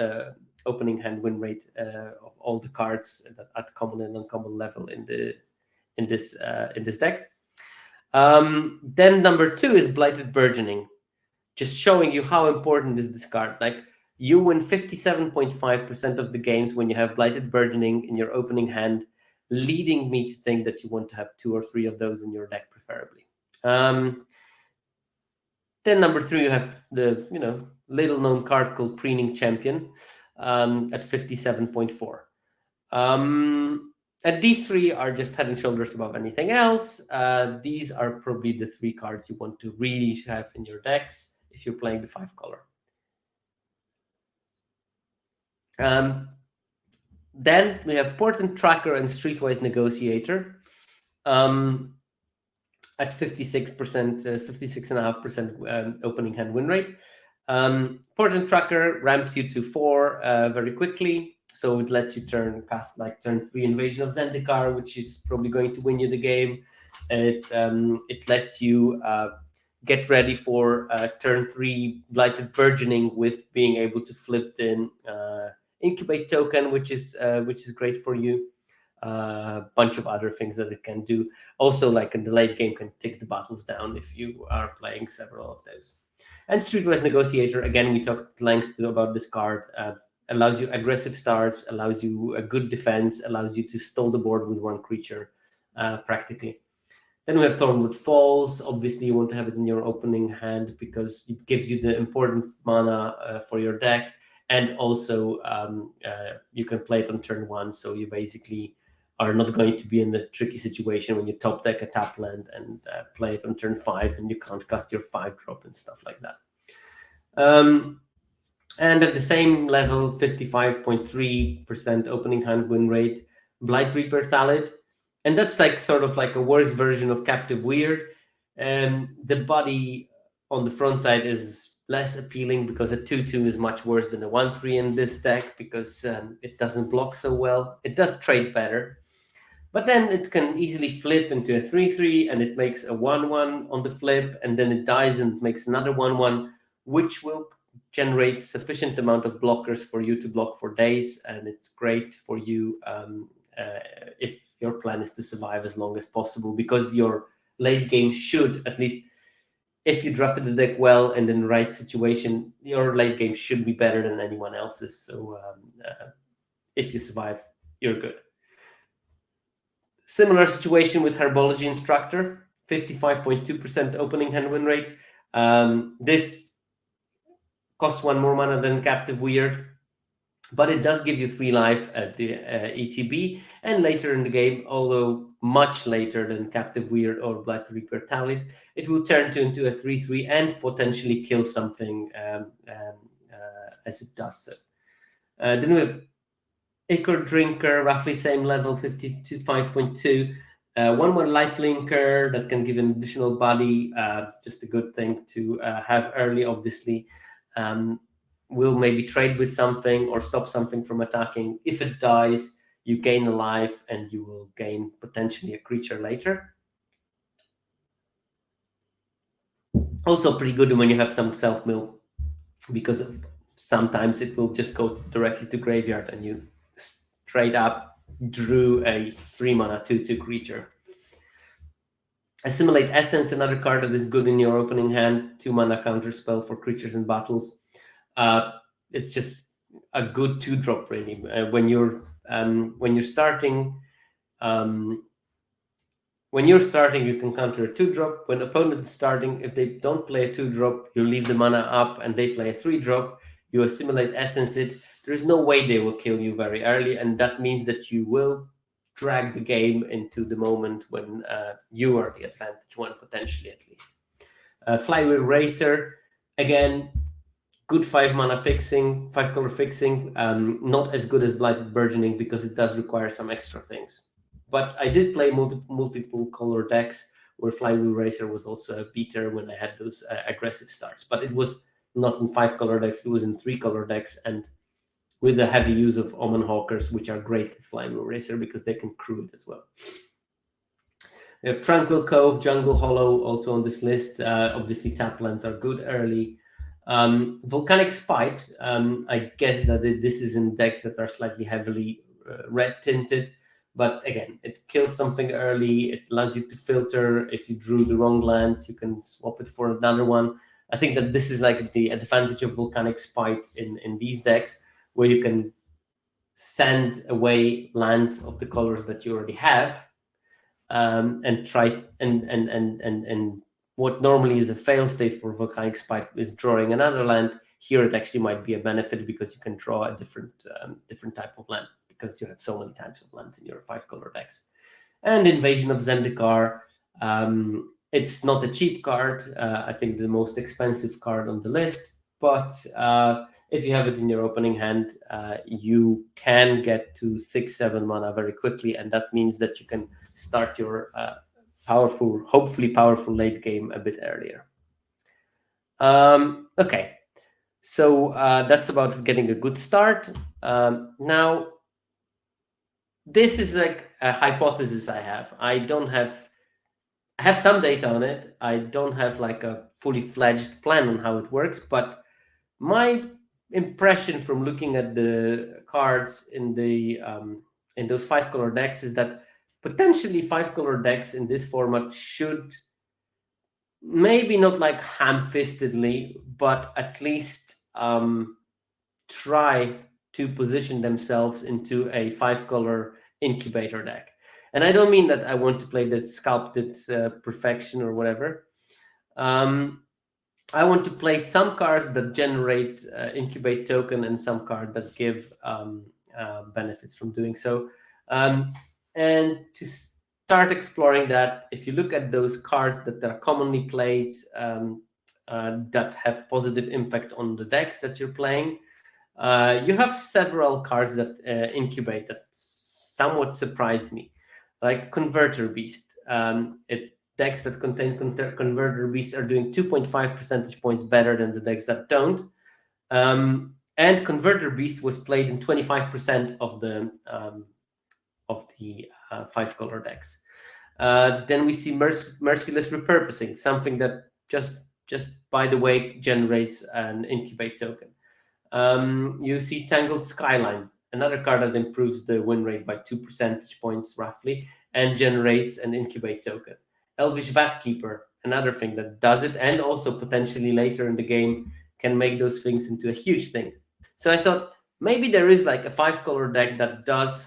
opening hand win rate of all the cards at common and uncommon level in this deck. Then number 2 is Blighted Burgeoning, just showing you how important is this card. Like, you win 57.5% of the games when you have Blighted Burgeoning in your opening hand, leading me to think that you want to have 2 or 3 of those in your deck, preferably. Then number 3, you have the little known card called Preening Champion at 57.4. And these 3 are just head and shoulders above anything else. These are probably the 3 cards you want to really have in your decks if you're playing the 5 color. Then we have Portent Tracker and Streetwise Negotiator at 56%, 56.5% opening hand win rate. Portent Tracker ramps you to 4 very quickly, so it lets you cast like turn 3 Invasion of Zendikar, which is probably going to win you the game. It lets you get ready for turn 3 Blighted Burgeoning with being able to flip the Incubate token, which is great for you. A bunch of other things that it can do. Also, like in the late game, can take the battles down if you are playing several of those. And Streetwise Negotiator, again, we talked at length about this card. Allows you aggressive starts, allows you a good defense, allows you to stall the board with 1 creature, practically. Then we have Thornwood Falls. Obviously, you want to have it in your opening hand because it gives you the important mana for your deck. And also, you can play it on turn 1, so you basically are not going to be in the tricky situation when you top deck a tap land and play it on turn 5 and you can't cast your 5-drop and stuff like that. And at the same level, 55.3% opening hand win rate, Blight Reaper Thallid. And that's like sort of like a worse version of Captive Weird. The body on the front side is less appealing because a 2/2 is much worse than a 1/3 in this deck because it doesn't block so well. It does trade better, but then it can easily flip into a 3/3 and it makes a 1/1 on the flip, and then it dies and makes another 1/1, which will generate sufficient amount of blockers for you to block for days, and it's great for you if your plan is to survive as long as possible, because your late game should, at least if you drafted the deck well and in the right situation, your late game should be better than anyone else's. So if you survive, you're good. Similar situation with Herbology Instructor, 55.2% opening hand win rate. This costs 1 more mana than Captive Weird, but it does give you 3 life at the ETB and later in the game, although much later than Captive Weird or Black Reaper Thallid. It will turn into a 3/3 and potentially kill something as it does so. Then we have Ichor Drinker, roughly same level, 55.2. 1/1 Lifelinker that can give an additional body, just a good thing to have early, obviously. Will maybe trade with something or stop something from attacking. If it dies, you gain a life and you will gain potentially a creature later. Also pretty good when you have some self-mill, because sometimes it will just go directly to graveyard and you straight up drew a 3-mana 2/2 creature. Assimilate Essence, another card that is good in your opening hand, 2-mana counter spell for creatures in battles. It's just a good 2-drop, really. When you're starting, you can counter a 2-drop. When opponent is starting, if they don't play a 2-drop, you leave the mana up, and they play a 3-drop. You assimilate Essence it. There's no way they will kill you very early, and that means that you will drag the game into the moment when you are the advantage one, potentially at least. Flywheel Racer, again, good 5-mana fixing, 5-color fixing. Not as good as Blighted Burgeoning because it does require some extra things. But I did play multiple color decks where Flywheel Racer was also a beater when I had those aggressive starts. But it was not in 5-color decks; it was in 3-color decks, and with the heavy use of Omen Hawkers, which are great with Flywheel Racer because they can crew it as well. We have Tranquil Cove, Jungle Hollow also on this list. Obviously, tap lands are good early. Volcanic Spite, I guess that this is in decks that are slightly heavily red tinted, but again, it kills something early. It allows you to filter. If you drew the wrong lands, you can swap it for another one. I think that this is like the advantage of Volcanic Spite in these decks, where you can send away lands of the colors that you already have, and try and what normally is a fail state for Volcanic Spite is drawing another land. Here it actually might be a benefit because you can draw a different type of land because you have so many types of lands in your 5-color decks. And Invasion of Zendikar. It's not a cheap card. I think the most expensive card on the list, but if you have it in your opening hand, you can get to 6-7 mana very quickly, and that means that you can start your hopefully powerful late game a bit earlier. Okay, so that's about getting a good start. Now, this is like a hypothesis I have. I have some data on it. I don't have like a fully fledged plan on how it works, but my impression from looking at the cards in those 5-color decks is that potentially 5-color decks in this format should maybe not like ham-fistedly, but at least try to position themselves into a 5-color Incubator deck. And I don't mean that I want to play that Sculpted Perfection or whatever. I want to play some cards that generate Incubate token and some cards that give benefits from doing so. And to start exploring that, if you look at those cards that are commonly played that have positive impact on the decks that you're playing, you have several cards that incubate that somewhat surprised me, like Converter Beast. Decks that contain Converter Beasts are doing 2.5 percentage points better than the decks that don't. And Converter Beast was played in 25% of the 5-color decks. Then we see Merciless Repurposing, something that just by the way generates an Incubate token. You see Tangled Skyline, another card that improves the win rate by 2 percentage points roughly and generates an Incubate token. Elvish Vatkeeper, another thing that does it, and also potentially later in the game can make those things into a huge thing. So I thought maybe there is like a 5-color deck that does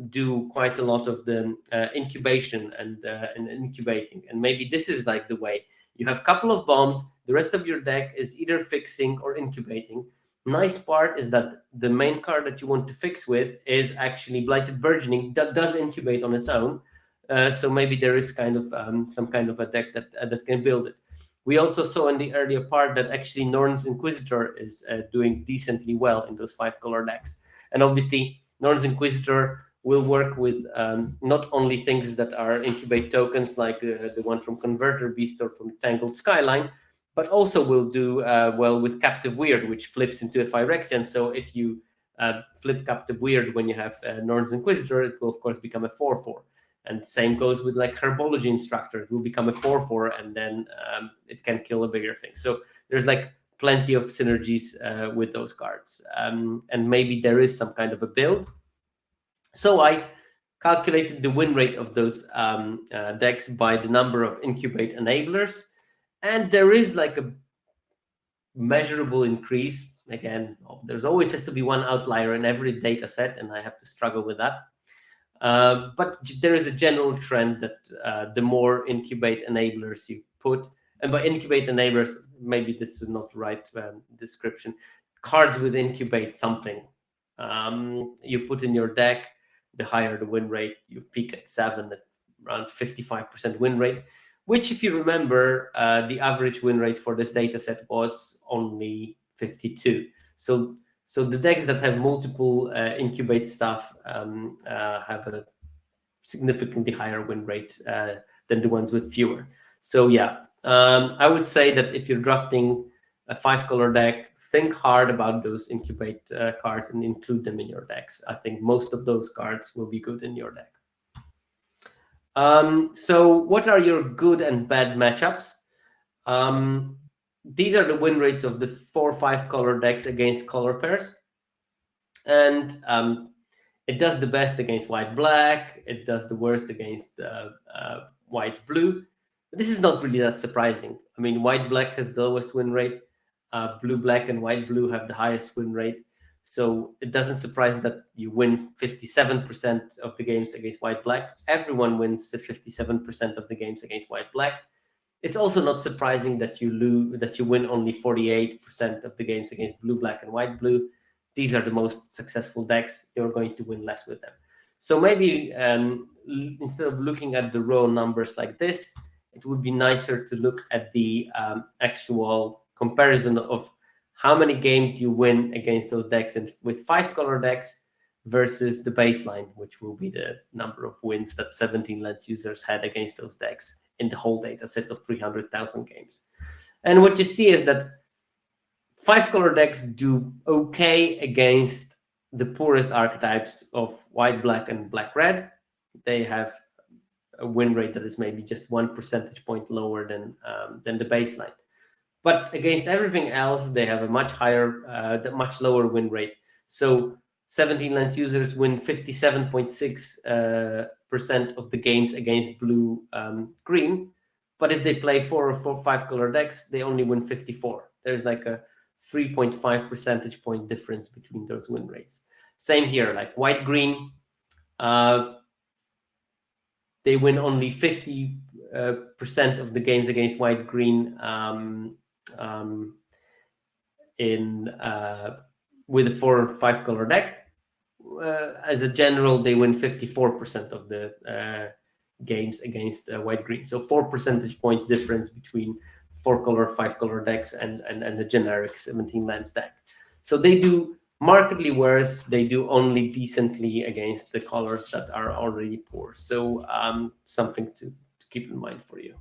do quite a lot of the incubation and incubating, and maybe this is like the way. You have a couple of bombs, the rest of your deck is either fixing or incubating. Nice part is that the main card that you want to fix with is actually Blighted Burgeoning that does incubate on its own. So maybe there is kind of some kind of a deck that can build it. We also saw in the earlier part that actually Norn's Inquisitor is doing decently well in those 5-color decks. And obviously, Norn's Inquisitor will work with not only things that are incubate tokens like the one from Converter Beast or from Tangled Skyline, but also will do well with Captive Weird, which flips into a Phyrexian. So if you flip Captive Weird when you have Norn's Inquisitor, it will of course become a 4/4. And same goes with like Herbology Instructor. It will become a 4/4 and then it can kill a bigger thing. So there's like plenty of synergies with those cards. And maybe there is some kind of a build. So I calculated the win rate of those decks by the number of Incubate enablers. And there is like a measurable increase. Again, there's always has to be one outlier in every data set, and I have to struggle with that. But there is a general trend that the more Incubate enablers you put, and by Incubate enablers, maybe this is not the right description, cards with Incubate something you put in your deck, the higher the win rate. You peak at 7, at around 55% win rate, which if you remember, the average win rate for this data set was only 52. So the decks that have multiple incubate stuff have a significantly higher win rate than the ones with fewer. So yeah, I would say that if you're drafting a 5-color deck, think hard about those incubate cards and include them in your decks. I think most of those cards will be good in your deck. So what are your good and bad matchups? These are the win rates of the 4 or 5-color decks against color pairs. And it does the best against white-black. It does the worst against white-blue. This is not really that surprising. I mean, white-black has the lowest win rate. Blue-black and white-blue have the highest win rate. So it doesn't surprise that you win 57% of the games against white-black. Everyone wins 57% of the games against white-black. It's also not surprising that you win only 48% of the games against blue-black and white-blue. These are the most successful decks. You're going to win less with them. So maybe instead of looking at the raw numbers like this, it would be nicer to look at the actual comparison of how many games you win against those decks and with 5-color decks versus the baseline, which will be the number of wins that 17 Lens users had against those decks in the whole data set of 300,000 games. And what you see is that 5-color decks do okay against the poorest archetypes of white, black, and black, red. They have a win rate that is maybe just 1 percentage point lower than the baseline. But against everything else, they have a much higher, much lower win rate. So 17 Lens users win 57.6% of the games against blue, green. But if they play 4 or 5-color decks, they only win 54. There's like a 3.5 percentage point difference between those win rates. Same here, like white, green, they win only 50% of the games against white, green with a 4 or 5-color deck. As a general, they win 54% of the games against white, green. So 4 percentage points difference between 4-color, 5-color decks and the generic 17 Lens deck. So they do markedly worse. They do only decently against the colors that are already poor. So something to keep in mind for you.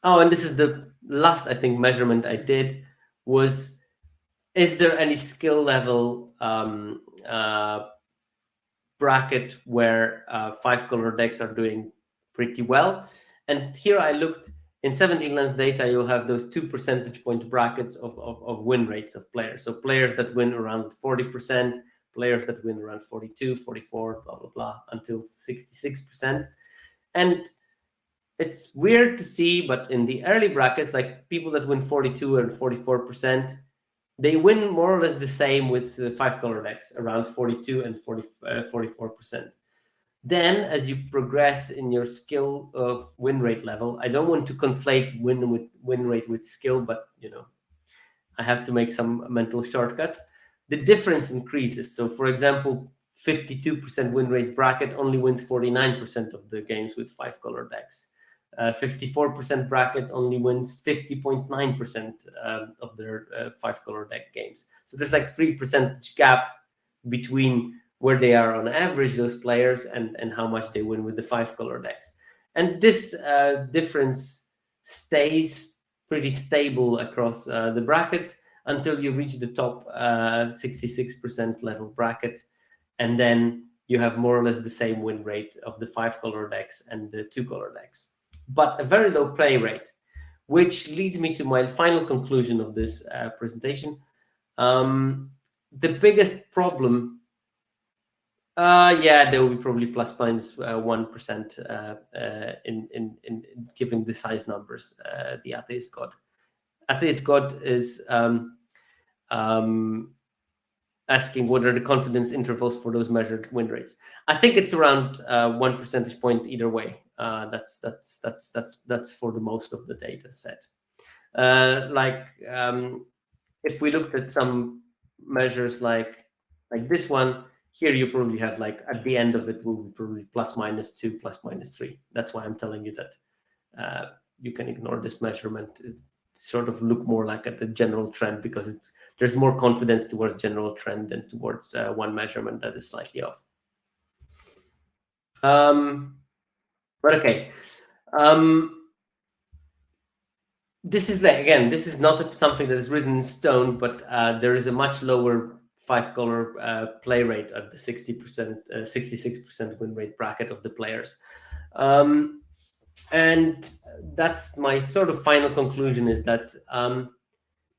Oh, and this is the last, I think, measurement I did was, is there any skill level bracket where 5-color decks are doing pretty well? And here I looked in 17 Lens data, you'll have those 2 percentage point brackets of win rates of players. So players that win around 40%, players that win around 42, 44, blah, blah, blah, until 66%. And it's weird to see, but in the early brackets, like people that win 42 and 44%, they win more or less the same with 5-color decks, around 42 and 44%. Then, as you progress in your skill of win rate level, I don't want to conflate win rate with skill, but I have to make some mental shortcuts. The difference increases. So, for example, 52% win rate bracket only wins 49% of the games with 5-color decks. 54% bracket only wins 50.9% of their 5-color deck games. So there's like 3% gap between where they are on average, those players, and how much they win with the 5-color decks. And this difference stays pretty stable across the brackets until you reach the top 66% level bracket. And then you have more or less the same win rate of the 5-color decks and the 2-color decks, but a very low play rate, which leads me to my final conclusion of this presentation. The biggest problem, there will be probably plus minus 1% in giving the size numbers. The Atheist God. Atheist God is asking what are the confidence intervals for those measured win rates. I think it's around 1 percentage point either way. That's for the most of the data set. If we looked at some measures like this one here, you probably have like at the end of it will be probably plus minus 2, plus minus 3. That's why I'm telling you that you can ignore this measurement. sort of look more like at the general trend, because there's more confidence towards general trend than towards one measurement that is slightly off. But okay. This is this is not something that is written in stone, but there is a much lower 5-color play rate at the 60%, 66% win rate bracket of the players. And that's my sort of final conclusion, is that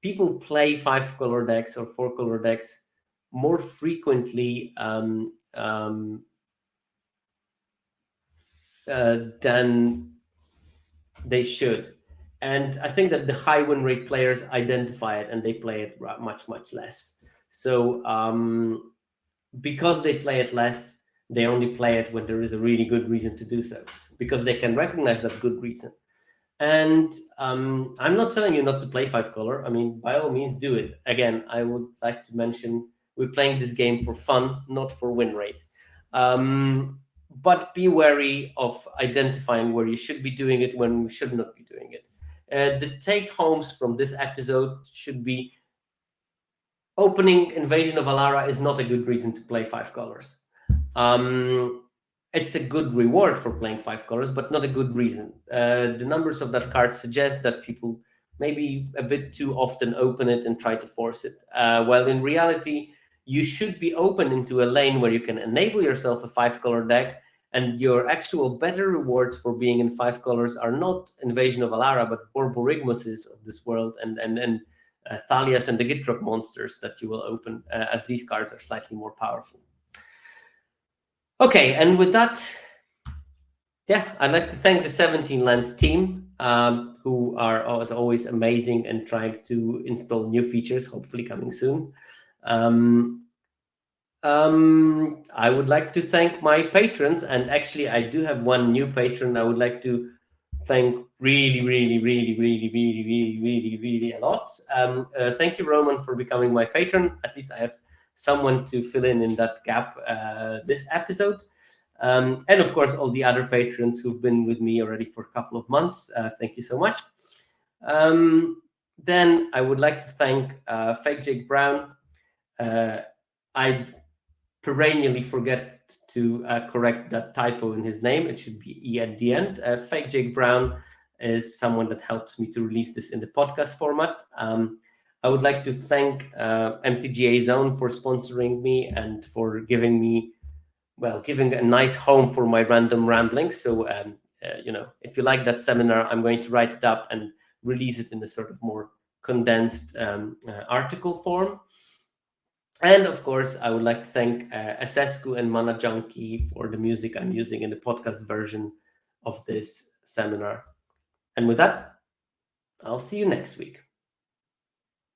people play 5-color decks or 4-color decks more frequently than they should. And I think that the high win rate players identify it and they play it much, much less. So because they play it less, they only play it when there is a really good reason to do so, because they can recognize that good reason. And I'm not telling you not to play 5-color. I mean, by all means, do it. Again, I would like to mention we're playing this game for fun, not for win rate. But be wary of identifying where you should be doing it, when you should not be doing it. The take-homes from this episode should be: opening Invasion of Alara is not a good reason to play 5 colors. It's a good reward for playing 5 colors, but not a good reason. The numbers of that card suggest that people maybe a bit too often open it and try to force it. While in reality, you should be open into a lane where you can enable yourself a 5-color deck, and your actual better rewards for being in 5 colors are not Invasion of Alara, but Borborygmuses of this world and Thalias and the Gitrog monsters that you will open, as these cards are slightly more powerful. Okay, and with that, yeah, I'd like to thank the 17 Lands team, who are, as always, amazing and trying to install new features, hopefully coming soon. I would like to thank my patrons, and actually I do have one new patron I would like to thank really a lot. Thank you, Roman, for becoming my patron. At least I have someone to fill in that gap this episode. And of course, all the other patrons who've been with me already for a couple of months. Thank you so much. Then I would like to thank Fake Jake Brown. I perennially forget to correct that typo in his name. It should be E at the end. Fake Jake Brown is someone that helps me to release this in the podcast format. I would like to thank MTGA Zone for sponsoring me and for giving a nice home for my random ramblings. So, if you like that seminar, I'm going to write it up and release it in a sort of more condensed article form. And of course, I would like to thank Asescu and Mana Junkie for the music I'm using in the podcast version of this seminar. And with that, I'll see you next week.